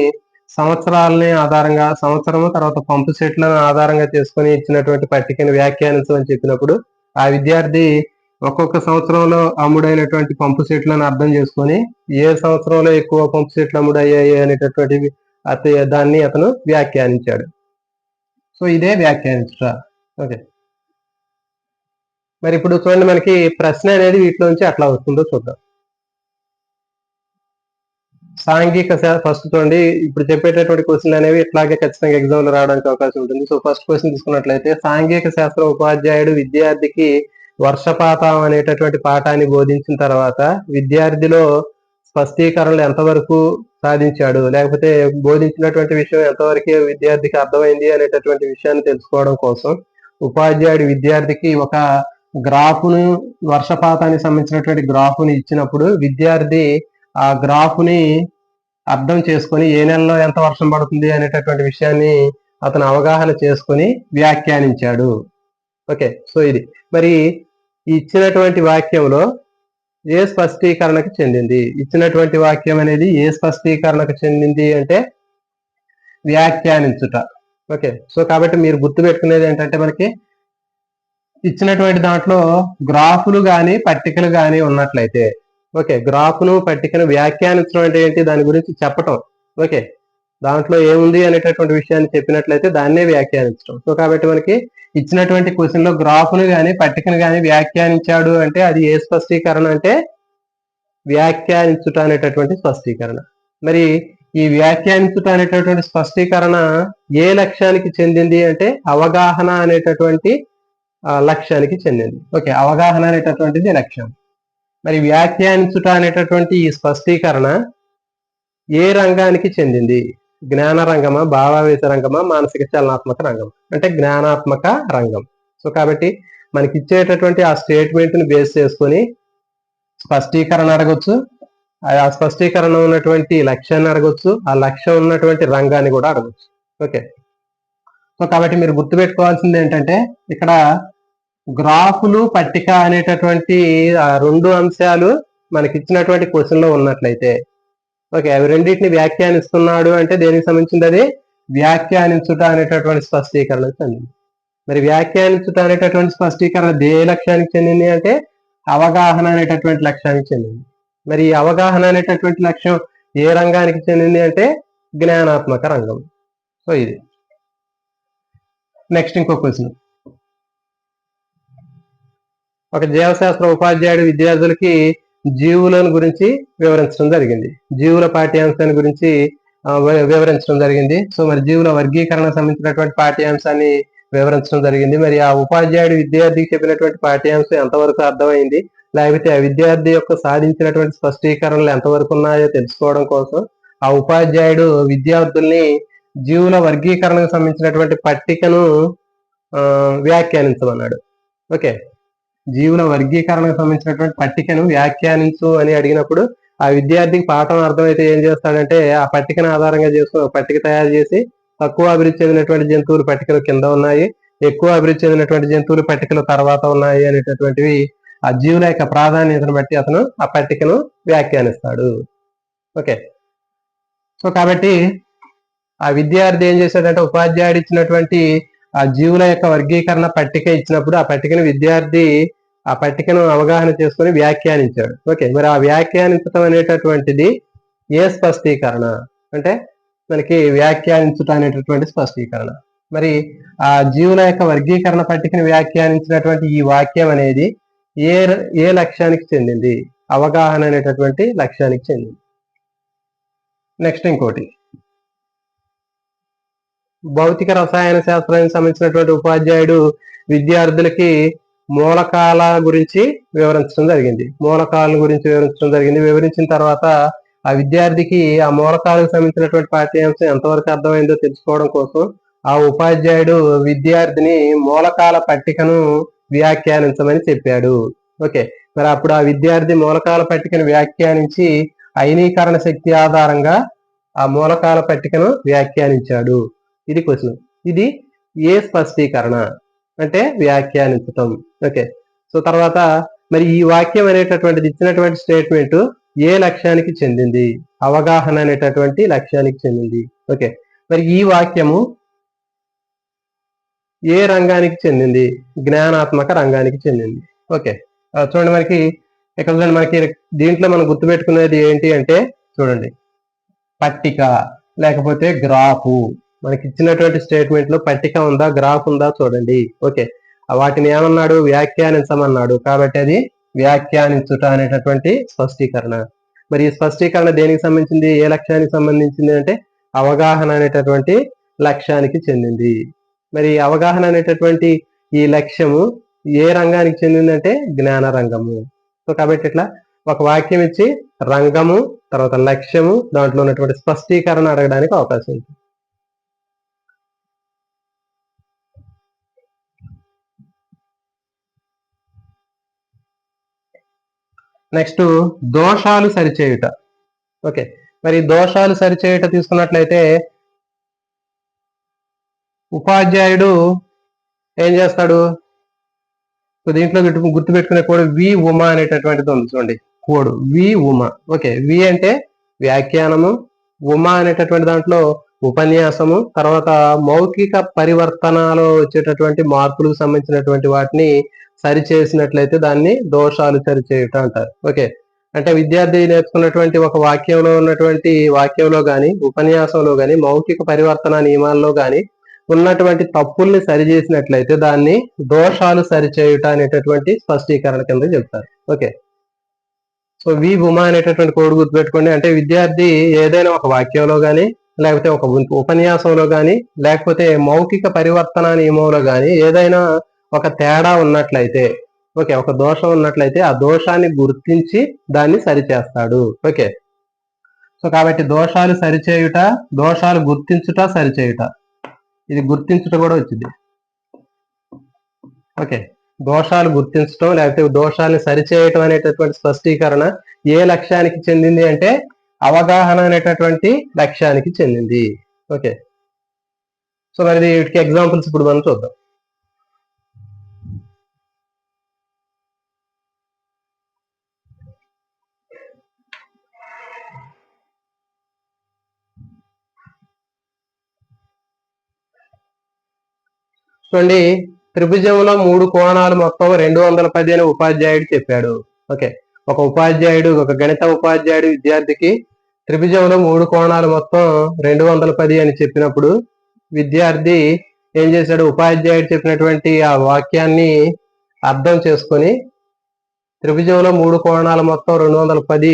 సంవత్సరాలని ఆధారంగా, సంవత్సరము తర్వాత పంపు సెట్లను ఆధారంగా చేసుకుని ఇచ్చినటువంటి పట్టికను వ్యాఖ్యానించమని చెప్పినప్పుడు ఆ విద్యార్థి ఒక్కొక్క సంవత్సరంలో అమ్ముడైనటువంటి పంపు సెట్లను అర్థం చేసుకొని ఏ సంవత్సరంలో ఎక్కువ పంపు సెట్లు అమ్ముడయ్యాయి అనేటటువంటి దాన్ని అతను వ్యాఖ్యానించాడు. సో ఇదే వ్యాఖ్యానించుట. ఓకే, మరి ఇప్పుడు చూడండి మనకి ప్రశ్న అనేది వీటిలోంచి అట్లా వస్తుందో చూద్దాం. సాంఘిక ఫస్ట్ చూడండి, ఇప్పుడు చెప్పేటటువంటి క్వశ్చన్లు అనేవి ఇట్లాగే ఖచ్చితంగా ఎగ్జామ్ లో రావడానికి అవకాశం ఉంటుంది. సో ఫస్ట్ క్వశ్చన్ తీసుకున్నట్లయితే సాంఘిక శాస్త్ర ఉపాధ్యాయుడు విద్యార్థికి వర్షపాతం అనేటటువంటి పాఠాన్ని బోధించిన తర్వాత విద్యార్థిలో స్పష్టీకరణలు ఎంతవరకు సాధించాడు, లేకపోతే బోధించినటువంటి విషయం ఎంతవరకు విద్యార్థికి అర్థమైంది అనేటటువంటి విషయాన్ని తెలుసుకోవడం కోసం ఉపాధ్యాయుడు విద్యార్థికి ఒక గ్రాఫ్ను, వర్షపాతానికి సంబంధించినటువంటి గ్రాఫ్ని ఇచ్చినప్పుడు విద్యార్థి ఆ గ్రాఫ్ని అర్థం చేసుకొని ఏ నెలలో ఎంత వర్షం పడుతుంది అనేటటువంటి విషయాన్ని అతను అవగాహన చేసుకొని వ్యాఖ్యానించాడు. ఓకే, సో ఇది మరి ఇచ్చినటువంటి వాక్యంలో ఏ స్పష్టీకరణకు చెందింది, ఇచ్చినటువంటి వాక్యం అనేది ఏ స్పష్టీకరణకు చెందింది అంటే వ్యాఖ్యానించుట. ఓకే, సో కాబట్టి మీరు గుర్తుపెట్టుకునేది ఏంటంటే మనకి ఇచ్చినటువంటి దాంట్లో గ్రాఫులు కానీ పట్టికలు కానీ ఉన్నట్లయితే, ఓకే, గ్రాఫ్ను పట్టికను వ్యాఖ్యానించడం అంటే ఏంటి, దాని గురించి చెప్పటం. ఓకే, దాంట్లో ఏముంది అనేటటువంటి విషయాన్ని చెప్పినట్లయితే దాన్నే వ్యాఖ్యానించడం. సో కాబట్టి మనకి ఇచ్చినటువంటి క్వశ్చన్ లో గ్రాఫ్ను కానీ పట్టికను కానీ వ్యాఖ్యానించాడు అంటే అది ఏ స్పష్టీకరణ అంటే వ్యాఖ్యానించుట అనేటటువంటి స్పష్టీకరణ. మరి ఈ వ్యాఖ్యానించుట అనేటటువంటి స్పష్టీకరణ ఏ లక్ష్యానికి చెందింది అంటే అవగాహన అనేటటువంటి లక్ష్యానికి చెందింది. ఓకే, అవగాహన అనేటటువంటిది లక్ష్యం. మరి వ్యాఖ్యానించుట అనేటటువంటి ఈ స్పష్టీకరణ ఏ రంగానికి చెందింది, జ్ఞాన రంగమా, భావావేశ రంగమా, మానసిక చలనాత్మక రంగం అంటే జ్ఞానాత్మక రంగం. సో కాబట్టి మనకి ఇచ్చేటటువంటి ఆ స్టేట్మెంట్ ని బేస్ చేసుకొని స్పష్టీకరణ అడగొచ్చు, ఆ స్పష్టీకరణ ఉన్నటువంటి లక్ష్యాన్ని అడగొచ్చు, ఆ లక్ష్యం ఉన్నటువంటి రంగాన్ని కూడా అడగొచ్చు. ఓకే, సో కాబట్టి మీరు గుర్తుపెట్టుకోవాల్సింది ఏంటంటే ఇక్కడ గ్రాఫులు పట్టిక అనేటటువంటి రెండు అంశాలు మనకి ఇచ్చినటువంటి క్వశ్చన్ లో ఉన్నట్లయితే, ఓకే, అవి రెండింటిని వ్యాఖ్యానిస్తున్నాడు అంటే దేనికి సంబంధించింది, అది వ్యాఖ్యానించుట అనేటటువంటి స్పష్టీకరణకు చెందింది. మరి వ్యాఖ్యానించుట అనేటటువంటి స్పష్టీకరణ ఏ లక్ష్యానికి చెందింది అంటే అవగాహన అనేటటువంటి లక్ష్యానికి చెందింది. మరి ఈ అవగాహన అనేటటువంటి లక్ష్యం ఏ రంగానికి చెందింది అంటే జ్ఞానాత్మక రంగం. సో ఇది నెక్స్ట్ ఇంకో క్వశ్చన్. ఒక జీవశాస్త్ర ఉపాధ్యాయుడు విద్యార్థులకి జీవులను గురించి వివరించడం జరిగింది, జీవుల పాఠ్యాంశాన్ని గురించి వివరించడం జరిగింది. సో మరి జీవుల వర్గీకరణ సంబంధించినటువంటి పాఠ్యాంశాన్ని వివరించడం జరిగింది. మరి ఆ ఉపాధ్యాయుడు విద్యార్థికి చెప్పినటువంటి పాఠ్యాంశం ఎంతవరకు అర్థమైంది, లేకపోతే ఆ విద్యార్థి యొక్క సాధించినటువంటి స్పష్టీకరణలు ఎంతవరకు ఉన్నాయో తెలుసుకోవడం కోసం ఆ ఉపాధ్యాయుడు విద్యార్థుల్ని జీవుల వర్గీకరణకు సంబంధించినటువంటి పట్టికను వ్యాఖ్యానించమన్నాడు. ఓకే, జీవుల వర్గీకరణకు సంబంధించినటువంటి పట్టికను వ్యాఖ్యానించు అని అడిగినప్పుడు ఆ విద్యార్థికి పాఠం అర్థమైతే ఏం చేస్తాడంటే ఆ పట్టికను ఆధారంగా చేసుకుని ఒక పట్టిక తయారు చేసి తక్కువ అభివృద్ధి చెందినటువంటి జంతువులు పట్టికలు కింద ఉన్నాయి, ఎక్కువ అభివృద్ధి చెందినటువంటి జంతువులు పట్టికలు తర్వాత ఉన్నాయి అనేటటువంటివి ఆ జీవుల యొక్క ప్రాధాన్యతను బట్టి అతను ఆ పట్టికను వ్యాఖ్యానిస్తాడు. ఓకే, సో కాబట్టి ఆ విద్యార్థి ఏం చేశాడంటే ఉపాధ్యాయుడు ఇచ్చినటువంటి ఆ జీవుల యొక్క వర్గీకరణ పట్టిక ఇచ్చినప్పుడు ఆ పట్టికను విద్యార్థి ఆ పట్టికను అవగాహన చేసుకుని వ్యాఖ్యానించాడు. ఓకే, మరి ఆ వ్యాఖ్యానించడం అనేటటువంటిది ఏ స్పష్టీకరణ అంటే మనకి వ్యాఖ్యానించుట అనేటటువంటి స్పష్టీకరణ. మరి ఆ జీవుల యొక్క వర్గీకరణ పట్టికను వ్యాఖ్యానించినటువంటి ఈ వాక్యం అనేది ఏ ఏ లక్ష్యానికి చెందింది? అవగాహన అనేటటువంటి లక్ష్యానికి చెందింది. నెక్స్ట్ ఇంకోటి, భౌతిక రసాయన శాస్త్రానికి సంబంధించినటువంటి ఉపాధ్యాయుడు విద్యార్థులకి మూలకాల గురించి వివరించడం జరిగింది. మూలకాల గురించి వివరించడం జరిగింది. వివరించిన తర్వాత ఆ విద్యార్థికి ఆ మూలకాలకు సంబంధించినటువంటి పాఠ్యాంశం ఎంతవరకు అర్థమైందో తెలుసుకోవడం కోసం ఆ ఉపాధ్యాయుడు విద్యార్థిని మూలకాల పట్టికను వ్యాఖ్యానించమని చెప్పాడు. ఓకే, మరి అప్పుడు ఆ విద్యార్థి మూలకాల పట్టికను వ్యాఖ్యానించి అయనీకరణ శక్తి ఆధారంగా ఆ మూలకాల పట్టికను వ్యాఖ్యానించాడు. ఇది క్వశ్చన్. ఇది ఏ స్పష్టీకరణ అంటే వ్యాఖ్యానించటం. ఓకే, సో తర్వాత మరి ఈ వాక్యం అనేటటువంటిది ఇచ్చినటువంటి స్టేట్మెంట్ ఏ లక్ష్యానికి చెందింది? అవగాహన అనేటటువంటి లక్ష్యానికి చెందింది. ఓకే, మరి ఈ వాక్యము ఏ రంగానికి చెందింది? జ్ఞానాత్మక రంగానికి చెందింది. ఓకే, చూడండి మనకి ఇక్కడ చూడండి, మనకి దీంట్లో మనం గుర్తుపెట్టుకునేది ఏంటి అంటే చూడండి, పట్టిక లేకపోతే గ్రాఫు. మనకి ఇచ్చినటువంటి స్టేట్మెంట్ లో పట్టిక ఉందా గ్రాఫ్ ఉందా చూడండి. ఓకే, వాటిని ఏమన్నాడు? వ్యాఖ్యానించమన్నాడు. కాబట్టి అది వ్యాఖ్యానించుట అనేటటువంటి స్పష్టీకరణ. మరి ఈ స్పష్టీకరణ దేనికి సంబంధించింది? ఏ లక్ష్యానికి సంబంధించింది అంటే అవగాహన అనేటటువంటి లక్ష్యానికి చెందింది. మరి అవగాహన అనేటటువంటి ఈ లక్ష్యము ఏ రంగానికి చెందిందంటే జ్ఞాన రంగము. సో కాబట్టి ఇట్లా ఒక వాక్యం ఇచ్చి రంగము తర్వాత లక్ష్యము దాంట్లో ఉన్నటువంటి స్పష్టీకరణ అడగడానికి అవకాశం ఉంది. నెక్స్ట్ దోషాలు సరిచేయుట. ఓకే, మరి దోషాలు సరిచేయుట తీసుకున్నట్లయితే ఉపాధ్యాయుడు ఏం చేస్తాడు? దీంట్లో గుర్తుపెట్టుకునే కోడ్ వి ఉమా అనేటటువంటిది ఉంది చూడండి, కోడ్ వి ఉమా. ఓకే, వి అంటే వ్యాఖ్యానము, ఉమా అనేటటువంటి దాంట్లో ఉపన్యాసము, తర్వాత మౌఖిక పరివర్తనలో వచ్చేటటువంటి మార్పులకు సంబంధించినటువంటి వాటిని సరిచేసినట్లయితే దాన్ని దోషాలు సరిచేయుట అంటారు. ఓకే, అంటే విద్యార్థి నేర్చుకున్నటువంటి ఒక వాక్యంలో గాని ఉపన్యాసంలో గాని మౌఖిక పరివర్తన నియమాల్లో గాని ఉన్నటువంటి తప్పుల్ని సరిచేసినట్లయితే దాన్ని దోషాలు సరిచేయుట అనేటటువంటి స్పష్టీకరణ కింద చెప్తారు. ఓకే, సో వి ఉమా అనేటటువంటి కోడ్ గుర్తుపెట్టుకోండి. అంటే విద్యార్థి ఏదైనా ఒక వాక్యంలో గాని లేకపోతే ఒక ఉపన్యాసంలో గాని లేకపోతే మౌఖిక పరివర్తన నియమంలో గాని ఏదైనా ఒక తేడా ఉన్నట్లయితే, ఓకే, ఒక దోషం ఉన్నట్లయితే ఆ దోషాన్ని గుర్తించి దాన్ని సరిచేస్తాడు. ఓకే, సో కాబట్టి దోషాలు సరిచేయుట, దోషాలు గుర్తించుట, సరిచేయుట. ఇది గుర్తించుట కూడా వచ్చింది. ఓకే, దోషాలు గుర్తించడం లేకపోతే దోషాలను సరిచేయటం అనేటటువంటి స్పష్టీకరణ ఏ లక్ష్యానికి చెందింది అంటే అవగాహన అనేటటువంటి లక్ష్యానికి చెందింది. ఓకే, సో మరి వీటికి ఎగ్జాంపుల్స్ ఇప్పుడు మనం చూద్దాం. చూడండి, త్రిభుజంలో 3 కోణాలు మొత్తం 210 అని ఉపాధ్యాయుడు చెప్పాడు. ఓకే, ఒక గణిత ఉపాధ్యాయుడు విద్యార్థికి త్రిభుజంలో 3 కోణాలు మొత్తం 210 అని చెప్పినప్పుడు విద్యార్థి ఏం చేశాడు? ఉపాధ్యాయుడు చెప్పినటువంటి ఆ వాక్యాన్ని అర్థం చేసుకొని త్రిభుజంలో 3 కోణాల మొత్తం 210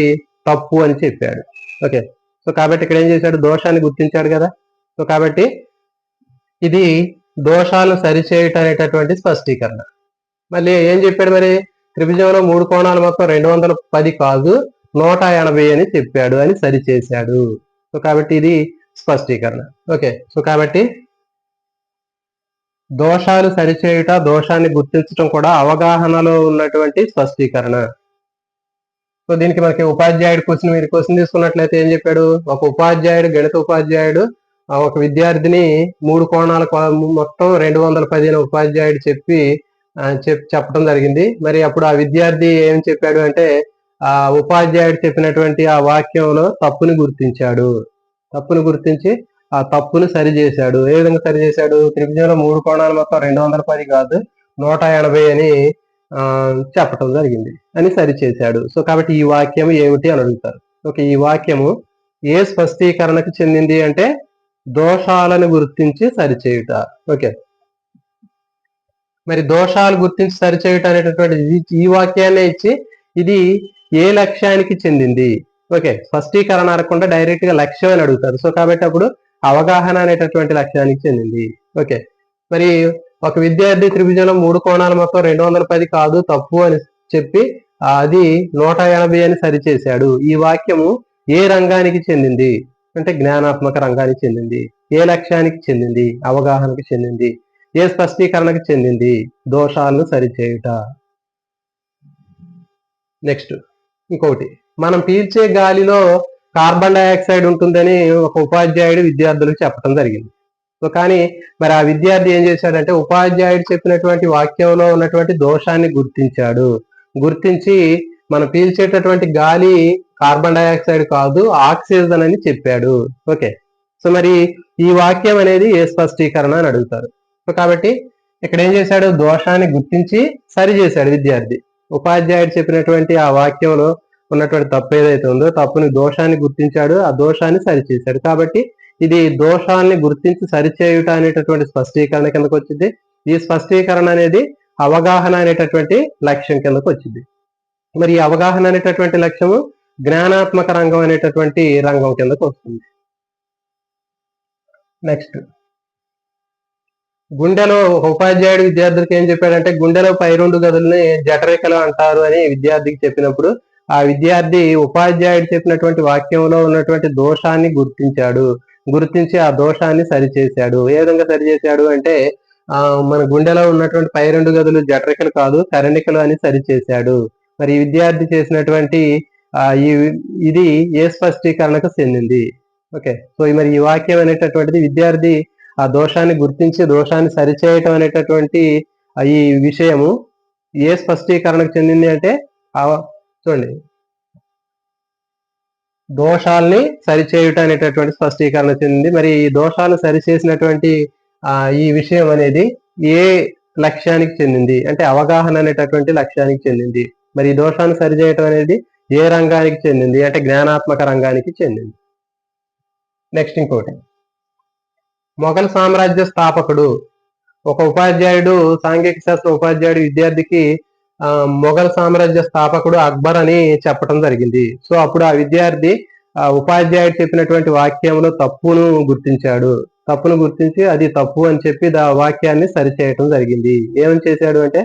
తప్పు అని చెప్పాడు. ఓకే, సో కాబట్టి ఇక్కడ ఏం చేశాడు? దోషాన్ని గుర్తించాడు కదా. సో కాబట్టి ఇది దోషాలను సరిచేయటం అనేటటువంటి స్పష్టీకరణ. మళ్ళీ ఏం చెప్పాడు? మరి త్రిభుజంలో 3 కోణాలు మొత్తం 210 కాదు 180 అని చెప్పాడు అని సరిచేశాడు. సో కాబట్టి ఇది స్పష్టీకరణ. ఓకే, సో కాబట్టి దోషాలు సరిచేయుట, దోషాన్ని గుర్తించడం కూడా అవగాహనలో ఉన్నటువంటి స్పష్టీకరణ. సో దీనికి మనకి ఉపాధ్యాయుడు మీరు క్వశ్చన్ తీసుకున్నట్లయితే ఏం చెప్పాడు? ఒక ఉపాధ్యాయుడు, గణిత ఉపాధ్యాయుడు ఒక విద్యార్థిని 3 కోణాల మొత్తం 210 ఉపాధ్యాయుడు చెప్పి చెప్పడం జరిగింది. మరి అప్పుడు ఆ విద్యార్థి ఏం చెప్పాడు అంటే ఆ ఉపాధ్యాయుడు చెప్పినటువంటి ఆ వాక్యంలో తప్పుని గుర్తించాడు. తప్పుని గుర్తించి ఆ తప్పుని సరిచేశాడు. ఏ విధంగా సరిచేశాడు? త్రిభుజంలో 3 కోణాలు మొత్తం 210 కాదు 180 అని చెప్పటం జరిగింది అని సరిచేశాడు. సో కాబట్టి ఈ వాక్యం ఏమిటి అని అడుగుతారు. ఓకే, ఈ వాక్యము ఏ స్పష్టీకరణకు చెందింది అంటే దోషాలను గుర్తించి సరిచేయుట. ఓకే, మరి దోషాలు గుర్తించి సరిచేయుట అనేటటువంటి ఈ వాక్యాన్ని ఇచ్చి ఇది ఏ లక్ష్యానికి చెందింది. ఓకే, స్పష్టీకరణ అనకుండా డైరెక్ట్ గా లక్ష్యం అని అడుగుతారు. సో కాబట్టి అప్పుడు అవగాహన అనేటటువంటి లక్ష్యానికి చెందింది. ఓకే, మరి ఒక విద్యార్థి త్రిభుజంలో 3 కోణాలు మొత్తం 210 కాదు తప్పు అని చెప్పి అది 180 అని సరిచేశాడు. ఈ వాక్యము ఏ రంగానికి చెందింది అంటే జ్ఞానాత్మక రంగానికి చెందింది. ఏ లక్ష్యానికి చెందింది? అవగాహనకు చెందింది. ఏ స్పష్టీకరణకు చెందింది? దోషాలను సరిచేయుట. నెక్స్ట్ ఇంకొకటి, మనం పీల్చే గాలిలో కార్బన్ డైఆక్సైడ్ ఉంటుందని ఒక ఉపాధ్యాయుడు విద్యార్థులకు చెప్పడం జరిగింది. సో కానీ మరి ఆ విద్యార్థి ఏం చేశాడంటే ఉపాధ్యాయుడు చెప్పినటువంటి వాక్యంలో ఉన్నటువంటి దోషాన్ని గుర్తించాడు. గుర్తించి మనం పీల్చేటటువంటి గాలి కార్బన్ డైఆక్సైడ్ కాదు ఆక్సిజన్ అని చెప్పాడు. ఓకే, సో మరి ఈ వాక్యం అనేది ఏ స్పష్టీకరణ అని అడుగుతారు. సో కాబట్టి ఇక్కడ ఏం చేశాడు? దోషాన్ని గుర్తించి సరి చేశాడు విద్యార్థి. ఉపాధ్యాయుడు చెప్పినటువంటి ఆ వాక్యంలో ఉన్నటువంటి తప్పు ఏదైతే ఉందో తప్పుని దోషాన్ని గుర్తించాడు, ఆ దోషాన్ని సరిచేశాడు. కాబట్టి ఇది దోషాన్ని గుర్తించి సరిచేయుట అనేటటువంటి స్పష్టీకరణ కిందకు వచ్చింది. ఈ స్పష్టీకరణ అనేది అవగాహన అనేటటువంటి లక్ష్యం కిందకు వచ్చింది. మరి ఈ అవగాహన అనేటటువంటి లక్ష్యము జ్ఞానాత్మక రంగం అనేటటువంటి రంగం కిందకు వస్తుంది. నెక్స్ట్, గుండెలో ఒక ఉపాధ్యాయుడు విద్యార్థులకు ఏం చెప్పాడంటే గుండెలో పై 2 గదుల్ని జఠరికలు అంటారు అని విద్యార్థికి చెప్పినప్పుడు ఆ విద్యార్థి ఉపాధ్యాయుడు చెప్పినటువంటి వాక్యంలో ఉన్నటువంటి దోషాన్ని గుర్తించాడు. గుర్తించి ఆ దోషాన్ని సరిచేశాడు. ఏ విధంగా సరిచేశాడు అంటే మన గుండెలో ఉన్నటువంటి పై 2 గదులు జఠరికలు కాదు కరణికలు అని సరిచేశాడు. మరి ఈ విద్యార్థి చేసినటువంటి ఇది ఏ స్పష్టీకరణకు చెందింది. ఓకే, సో మరి ఈ వాక్యం అనేటటువంటిది విద్యార్థి ఆ దోషాన్ని గుర్తించి దోషాన్ని సరిచేయటం అనేటటువంటి ఈ విషయము ఏ స్పష్టీకరణకు చెందింది అంటే చూడండి దోషాల్ని సరిచేయుట అనేటటువంటి స్పష్టీకరణ చెందింది. మరి ఈ దోషాలు సరిచేసినటువంటి ఈ విషయం అనేది ఏ లక్ష్యానికి చెందింది అంటే అవగాహన అనేటటువంటి లక్ష్యానికి చెందింది. మరి ఈ దోషాన్ని సరిచేయటం అనేది ఏ రంగానికి చెందింది అంటే జ్ఞానాత్మక రంగానికి చెందింది. నెక్స్ట్ ఇంకోటి, మొఘల్ సామ్రాజ్య స్థాపకుడు ఒక ఉపాధ్యాయుడు సాంఘిక శాస్త్ర ఉపాధ్యాయుడు విద్యార్థికి మొఘల్ సామ్రాజ్య స్థాపకుడు అక్బర్ అని చెప్పడం జరిగింది. సో అప్పుడు ఆ విద్యార్థి ఉపాధ్యాయుడు చెప్పినటువంటి వాక్యంలో తప్పును గుర్తించాడు. తప్పును గుర్తించి అది తప్పు అని చెప్పి ఆ వాక్యాన్ని సరిచేయటం జరిగింది. ఏమని చేశాడు అంటే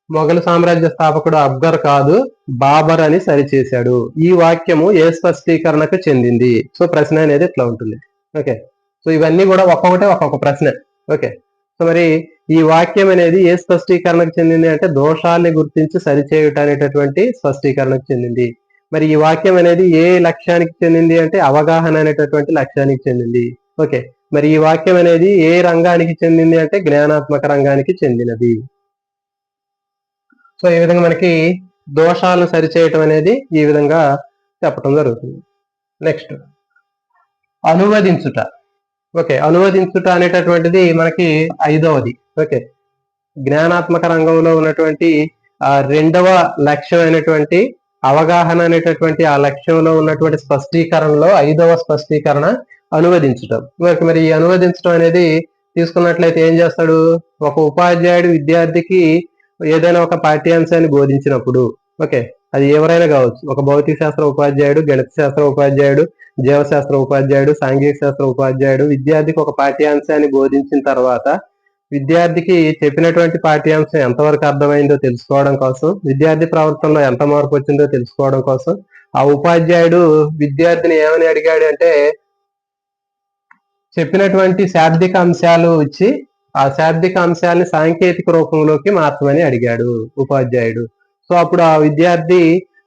మొఘల్ సామ్రాజ్య స్థాపకుడు అక్బర్ కాదు బాబర్ అని సరిచేశాడు. ఈ వాక్యము ఏ స్పష్టీకరణకు చెందింది. సో ప్రశ్న అనేది ఇట్లా ఉంటుంది. ఓకే, సో ఇవన్నీ కూడా ఒక్కొక్కటే ఒక్కొక్క ప్రశ్న. ఓకే, సో మరి ఈ వాక్యం అనేది ఏ స్పష్టీకరణకు చెందింది అంటే దోషాల్ని గుర్తించి సరిచేయుట అనేటటువంటి స్పష్టీకరణకు చెందింది. మరి ఈ వాక్యం అనేది ఏ లక్ష్యానికి చెందింది అంటే అవగాహన అనేటటువంటి లక్ష్యానికి చెందింది. ఓకే, మరి ఈ వాక్యం అనేది ఏ రంగానికి చెందింది అంటే జ్ఞానాత్మక రంగానికి చెందినది. సో ఈ విధంగా మనకి దోషాలను సరిచేయటం అనేది ఈ విధంగా చెప్పడం జరుగుతుంది. నెక్స్ట్, అనువదించుట. ఓకే, అనువదించుట అనేటటువంటిది మనకి 5వది. ఓకే, జ్ఞానాత్మక రంగంలో ఉన్నటువంటి రెండవ లక్ష్యం అయినటువంటి అవగాహన అనేటటువంటి ఆ లక్ష్యంలో ఉన్నటువంటి స్పష్టీకరణలో 5వ స్పష్టీకరణ అనువదించటం. మరి ఈ అనువదించడం అనేది తీసుకున్నట్లయితే ఏం చేస్తాడు? ఒక ఉపాధ్యాయుడు విద్యార్థికి ఏదైనా ఒక పాఠ్యాంశాన్ని బోధించినప్పుడు, ఓకే, అది ఎవరైనా కావచ్చు, ఒక భౌతిక శాస్త్ర ఉపాధ్యాయుడు, గణిత శాస్త్ర ఉపాధ్యాయుడు, జీవశాస్త్ర ఉపాధ్యాయుడు, సాంఘిక శాస్త్ర ఉపాధ్యాయుడు విద్యార్థికి ఒక పాఠ్యాంశాన్ని బోధించిన తర్వాత విద్యార్థికి చెప్పినటువంటి పాఠ్యాంశం ఎంతవరకు అర్థమైందో తెలుసుకోవడం కోసం, విద్యార్థి ప్రవర్తనలో ఎంత మార్పు వచ్చిందో తెలుసుకోవడం కోసం ఆ ఉపాధ్యాయుడు విద్యార్థిని ఏమని అడిగాడు అంటే చెప్పినటువంటి శాబ్దిక అంశాలు ఇచ్చి ఆ శాబ్దిక అంశాలని సాంకేతిక రూపంలోకి మార్చమని అడిగాడు ఉపాధ్యాయుడు. సో అప్పుడు ఆ విద్యార్థి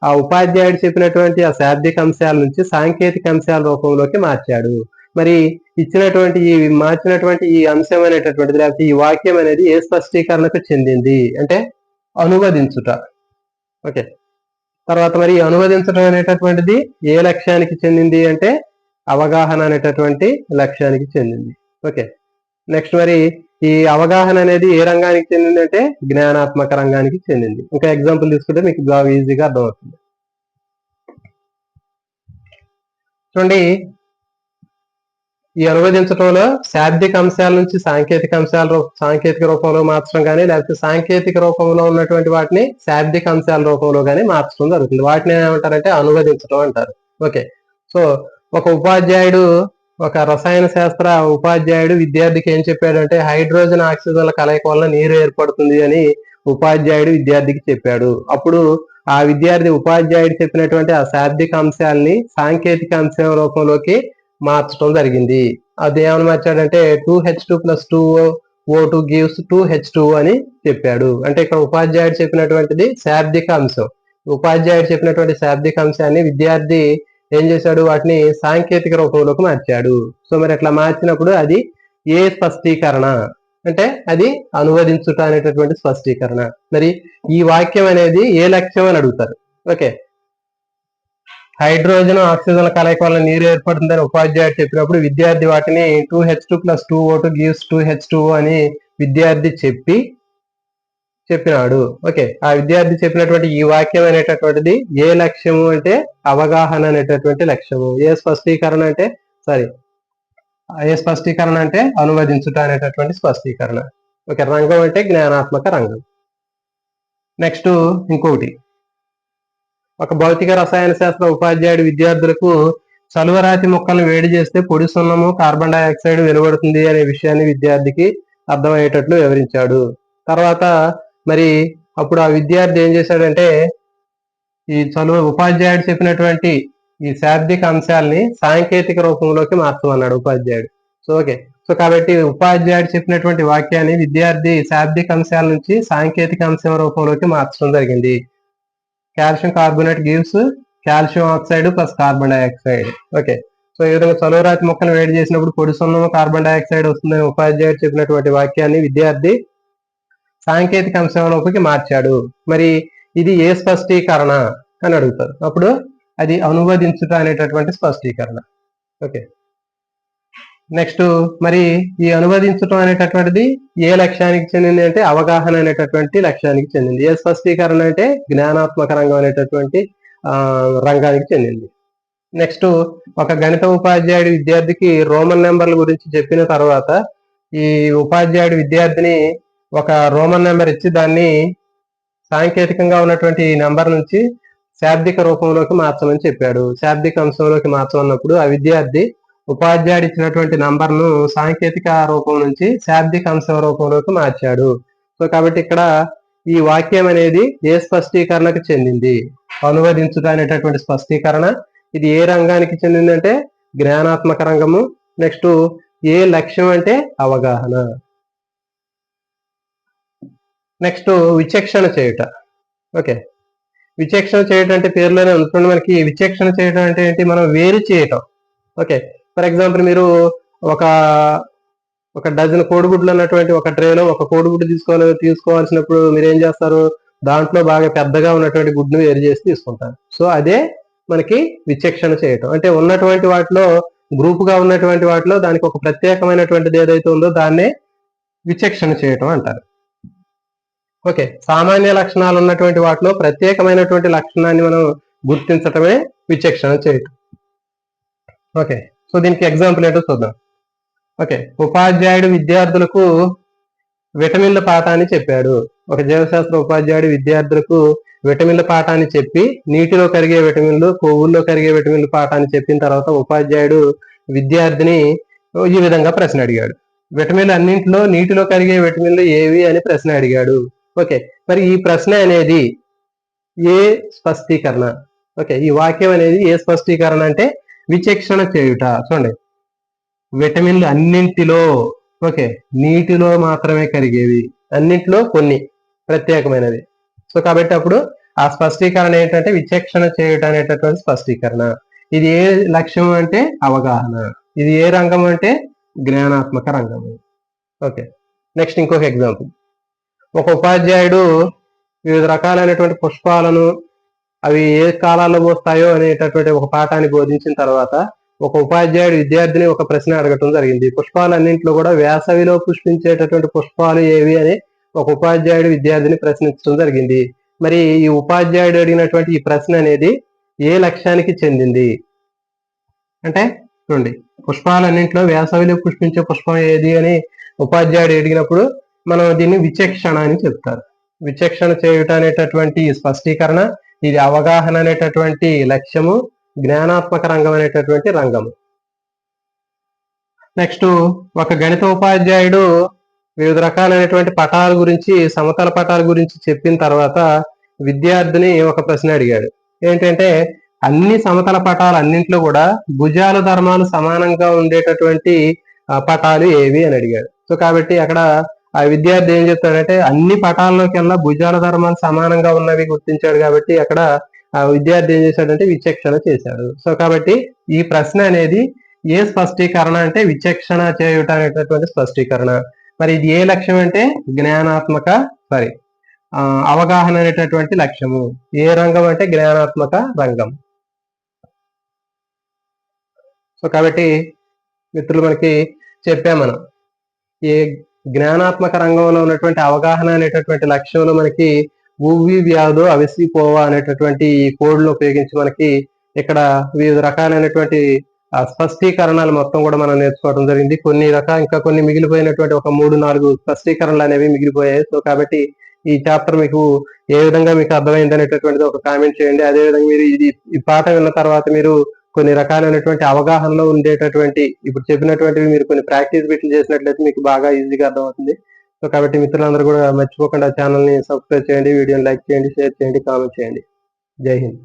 ఆ ఉపాధ్యాయుడు చెప్పినటువంటి ఆ శాబ్దిక అంశాల నుంచి సాంకేతిక అంశాల రూపంలోకి మార్చాడు. మరి ఇచ్చినటువంటి ఈ మార్చినటువంటి ఈ అంశం అనేటటువంటిది లేకపోతే ఈ వాక్యం అనేది ఏ స్పష్టీకరణకు చెందింది అంటే అనువదించుట. ఓకే, తర్వాత మరి అనువదించడం అనేటటువంటిది ఏ లక్ష్యానికి చెందింది అంటే అవగాహన అనేటటువంటి లక్ష్యానికి చెందింది. ఓకే, నెక్స్ట్ మరి ఈ అవగాహన అనేది ఏ రంగానికి చెందింది అంటే జ్ఞానాత్మక రంగానికి చెందింది. ఇంకా ఎగ్జాంపుల్ తీసుకుంటే మీకు బాగా ఈజీగా అర్థమవుతుంది. చూడండి, ఈ అనువదించడంలో శాబ్దిక అంశాల నుంచి సాంకేతిక రూపంలో మార్చడం కానీ లేకపోతే సాంకేతిక రూపంలో ఉన్నటువంటి వాటిని శాబ్దిక అంశాల రూపంలో కానీ మార్చడం జరుగుతుంది. వాటిని ఏమంటారంటే అనువదించడం అంటారు. ఓకే, సో ఒక ఉపాధ్యాయుడు, ఒక రసాయన శాస్త్ర ఉపాధ్యాయుడు విద్యార్థికి ఏం చెప్పాడంటే హైడ్రోజన్ ఆక్సిజన్ల కలయిక వల్ల నీరు ఏర్పడుతుంది అని ఉపాధ్యాయుడు విద్యార్థికి చెప్పాడు. అప్పుడు ఆ విద్యార్థి ఉపాధ్యాయుడు చెప్పినటువంటి ఆ శాబ్దిక అంశాలని సాంకేతిక అంశం రూపంలోకి మార్చడం జరిగింది. అది ఏమని మార్చాడంటే 2H2 + 2O2 gives 2H2 అని చెప్పాడు. అంటే ఇక్కడ ఉపాధ్యాయుడు చెప్పినటువంటిది శాబ్దిక అంశం. ఉపాధ్యాయుడు చెప్పినటువంటి శాబ్దిక అంశాన్ని విద్యార్థి ఏం చేశాడు, వాటిని సాంకేతిక రూపంలోకి మార్చాడు. సో మరి అట్లా మార్చినప్పుడు అది ఏ స్పష్టీకరణ అంటే అది అనువదించుట అనేటటువంటి స్పష్టీకరణ. మరి ఈ వాక్యం అనేది ఏ లక్ష్యం అని అడుగుతారు. ఓకే, హైడ్రోజన్ ఆక్సిజన్ కలయిక వల్ల నీరు ఏర్పడుతుందని ఉపాధ్యాయుడు చెప్పినప్పుడు విద్యార్థి వాటిని 2H2 + 2O2 gives 2H2 అని విద్యార్థి చెప్పినాడు. ఓకే, ఆ విద్యార్థి చెప్పినటువంటి ఈ వాక్యం అనేటటువంటిది ఏ లక్ష్యము అంటే అవగాహన అనేటటువంటి లక్ష్యము. ఏ స్పష్టీకరణ అంటే అనువదించుట అనేటటువంటి స్పష్టీకరణ. ఓకే, రంగం అంటే జ్ఞానాత్మక రంగం. నెక్స్ట్ ఇంకొకటి, ఒక భౌతిక రసాయన శాస్త్ర ఉపాధ్యాయుడు విద్యార్థులకు చలువరాతి మొక్కలను వేడి చేస్తే పొడి సున్నము కార్బన్ డైఆక్సైడ్ వెలువడుతుంది అనే విషయాన్ని విద్యార్థికి అర్థమయ్యేటట్లు వివరించాడు. తర్వాత మరి అప్పుడు ఆ విద్యార్థి ఏం చేశాడంటే ఈ ఉపాధ్యాయుడు చెప్పినటువంటి ఈ శాబ్దిక అంశాలని సాంకేతిక రూపంలోకి మార్చమన్నాడు ఉపాధ్యాయుడు. సో ఓకే, సో కాబట్టి ఉపాధ్యాయుడు చెప్పినటువంటి వాక్యాన్ని విద్యార్థి శాబ్దిక అంశాల నుంచి సాంకేతిక అంశం రూపంలోకి మార్చడం జరిగింది. Calcium carbonate gives calcium oxide plus carbon dioxide. Okay, so ఈ విధంగా చలువరాతి మొక్కను వేడి చేసినప్పుడు పొడి సున్నము కార్బన్ డైఆక్సైడ్ వస్తుందని ఉపాధ్యాయుడు చెప్పినటువంటి వాక్యాన్ని విద్యార్థి సాంకేతిక అంశంలోకి మార్చాడు. మరి ఇది ఏ స్పష్టీకరణ అని అడుగుతారు. అప్పుడు అది అనువదించుట అనేటటువంటి స్పష్టీకరణ. ఓకే, నెక్స్ట్ మరి ఈ అనువదించడం అనేటటువంటిది ఏ లక్ష్యానికి చెందింది అంటే అవగాహన అనేటటువంటి లక్ష్యానికి చెందింది. ఏ స్పష్టీకరణ అంటే జ్ఞానాత్మక రంగం అనేటటువంటి రంగానికి చెందింది. నెక్స్ట్ ఒక గణిత ఉపాధ్యాయుడు విద్యార్థికి రోమన్ నెంబర్ల గురించి చెప్పిన తర్వాత ఈ ఉపాధ్యాయుడు విద్యార్థిని ఒక రోమన్ నెంబర్ ఇచ్చి దాన్ని సాంకేతికంగా ఉన్నటువంటి నెంబర్ నుంచి శాబ్దిక రూపంలోకి మార్చమని చెప్పాడు. శాబ్దిక అంశంలోకి మార్చమన్నప్పుడు ఆ విద్యార్థి ఉపాధ్యాయుడు ఇచ్చినటువంటి నంబర్ను సాంకేతిక రూపం నుంచి శాబ్దిక అంశం రూపంలోకి మార్చాడు. సో కాబట్టి ఇక్కడ ఈ వాక్యం అనేది ఏ స్పష్టీకరణకు చెందింది, అనువదించుట అనేటటువంటి స్పష్టీకరణ. ఇది ఏ రంగానికి చెందింది అంటే జ్ఞానాత్మక రంగము. నెక్స్ట్ ఏ లక్ష్యం అంటే అవగాహన. నెక్స్ట్ విచక్షణ చేయుట. ఓకే, విచక్షణ చేయటం అంటే పేరులోనే ఉంటుంది మనకి. విచక్షణ చేయటం అంటే ఏంటి, మనం వేరు చేయటం. ఓకే, ఫర్ ఎగ్జాంపుల్ మీరు ఒక డజన్ కోడిగుడ్లు అన్నటువంటి ఒక ట్రేలో ఒక కోడిగుడ్డు తీసుకోవాల్సినప్పుడు మీరు ఏం చేస్తారు, దాంట్లో బాగా పెద్దగా ఉన్నటువంటి గుడ్డును వేరు చేసి తీసుకుంటారు. సో అదే మనకి విచక్షణ చేయటం అంటే ఉన్నటువంటి వాటిలో గ్రూప్ గా ఉన్నటువంటి వాటిలో దానికి ఒక ప్రత్యేకమైనటువంటిది ఏదైతే ఉందో దాన్నే విచక్షణ చేయటం అంటారు. ఓకే, సామాన్య లక్షణాలు ఉన్నటువంటి వాటిలో ప్రత్యేకమైనటువంటి లక్షణాన్ని మనం గుర్తించటమే విచక్షణ చేయటం. ఓకే, సో దీనికి ఎగ్జాంపుల్ ఏంటో చూద్దాం. ఓకే, ఉపాధ్యాయుడు విద్యార్థులకు విటమిన్ల పాఠాన్ని చెప్పాడు. ఒక జీవశాస్త్ర ఉపాధ్యాయుడు విద్యార్థులకు విటమిన్ల పాఠాన్ని చెప్పి నీటిలో కరిగే విటమిన్లు కొవ్వుల్లో కరిగే విటమిన్ల పాఠాన్ని చెప్పిన తర్వాత ఉపాధ్యాయుడు విద్యార్థిని ఈ విధంగా ప్రశ్న అడిగాడు. విటమిన్లు అన్నింటిలో నీటిలో కరిగే విటమిన్లు ఏవి అని ప్రశ్న అడిగాడు. ఓకే, మరి ఈ ప్రశ్న అనేది ఏ స్పష్టీకరణ. ఓకే, ఈ వాక్యం అనేది ఏ స్పష్టీకరణ అంటే విచక్షణ చేయుట. చూడండి, విటమిన్లు అన్నింటిలో, ఓకే, నీటిలో మాత్రమే కరిగేవి, అన్నింటిలో కొన్ని ప్రత్యేకమైనది. సో కాబట్టి అప్పుడు ఆ స్పష్టీకరణ ఏంటంటే విచక్షణ చేయుట అనేటటువంటి స్పష్టీకరణ. ఇది ఏ లక్ష్యం అంటే అవగాహన. ఇది ఏ రంగం అంటే జ్ఞానాత్మక రంగం. ఓకే, నెక్స్ట్ ఇంకొక ఎగ్జాంపుల్. ఒక ఉపాధ్యాయుడు వివిధ రకాలైనటువంటి పుష్పాలను అవి ఏ కాలాల్లో పోస్తాయో అనేటటువంటి ఒక పాఠాన్ని బోధించిన తర్వాత ఒక ఉపాధ్యాయుడు విద్యార్థిని ఒక ప్రశ్న అడగటం జరిగింది. పుష్పాలన్నింటిలో కూడా వేసవిలో పుష్పించేటటువంటి పుష్పాలు ఏవి అని ఒక ఉపాధ్యాయుడు విద్యార్థిని ప్రశ్నించడం జరిగింది. మరి ఈ ఉపాధ్యాయుడు అడిగినటువంటి ఈ ప్రశ్న అనేది ఏ లక్ష్యానికి చెందింది అంటే చూడండి, పుష్పాలన్నింటిలో వేసవిలో పుష్పించే పుష్పం ఏది అని ఉపాధ్యాయుడు అడిగినప్పుడు మనం దీన్ని విచక్షణ అని చెప్తారు. విచక్షణ చేయుట అనేటటువంటి స్పష్టీకరణ, ఇది అవగాహన అనేటటువంటి లక్ష్యము, జ్ఞానాత్మక రంగం అనేటటువంటి రంగము. నెక్స్ట్, ఒక గణిత ఉపాధ్యాయుడు వివిధ రకాలైనటువంటి పటాల గురించి, సమతల పటాల గురించి చెప్పిన తర్వాత విద్యార్థిని ఒక ప్రశ్న అడిగాడు. ఏంటంటే అన్ని సమతల పటాలు అన్నింటిలో కూడా భుజాల ధర్మాలు సమానంగా ఉండేటటువంటి పటాలు ఏవి అని అడిగాడు. సో కాబట్టి అక్కడ ఆ విద్యార్థి ఏం చెప్తాడంటే అన్ని పటాల్లోకెల్లా భుజాల ధర్మాలు సమానంగా ఉన్నవి గుర్తించాడు. కాబట్టి అక్కడ ఆ విద్యార్థి ఏం చేశాడంటే విచక్షణ చేశాడు. సో కాబట్టి ఈ ప్రశ్న అనేది ఏ స్పష్టీకరణ అంటే విచక్షణ చేయుట అనేటటువంటి స్పష్టీకరణ. మరి ఇది ఏ లక్ష్యం అంటే జ్ఞానాత్మక అవగాహన అనేటటువంటి లక్ష్యము. ఏ రంగం అంటే జ్ఞానాత్మక రంగం. సో కాబట్టి మిత్రులు మనకి చెప్పాం మనం ఏ జ్ఞానాత్మక రంగంలో ఉన్నటువంటి అవగాహన అనేటటువంటి లక్ష్యంలో మనకి ఊవి వ్యాధు అవిసిపోవా అనేటటువంటి ఈ కోడ్లు ఉపయోగించి మనకి ఇక్కడ వివిధ రకాలైనటువంటి స్పష్టీకరణలు మొత్తం కూడా మనం నేర్చుకోవడం జరిగింది. ఇంకా కొన్ని మిగిలిపోయినటువంటి ఒక 3-4 స్పష్టీకరణలు అనేవి మిగిలిపోయాయి. సో కాబట్టి ఈ చాప్టర్ మీకు ఏ విధంగా మీకు అర్థమైంది అనేటటువంటిది ఒక కామెంట్ చేయండి. అదేవిధంగా మీరు ఈ పాఠం విన్న తర్వాత మీరు కొన్ని రకాలైనటువంటి అవగాహనలో ఉండేటటువంటి ఇప్పుడు చెప్పినటువంటివి మీరు కొన్ని ప్రాక్టీస్ బిట్లు చేసినట్లయితే మీకు బాగా ఈజీగా అర్థమవుతుంది. సో కాబట్టి మిత్రులందరూ కూడా మర్చిపోకుండా ఛానల్ని సబ్స్క్రైబ్ చేయండి, వీడియోని లైక్ చేయండి, షేర్ చేయండి, కామెంట్ చేయండి. జై హింద్.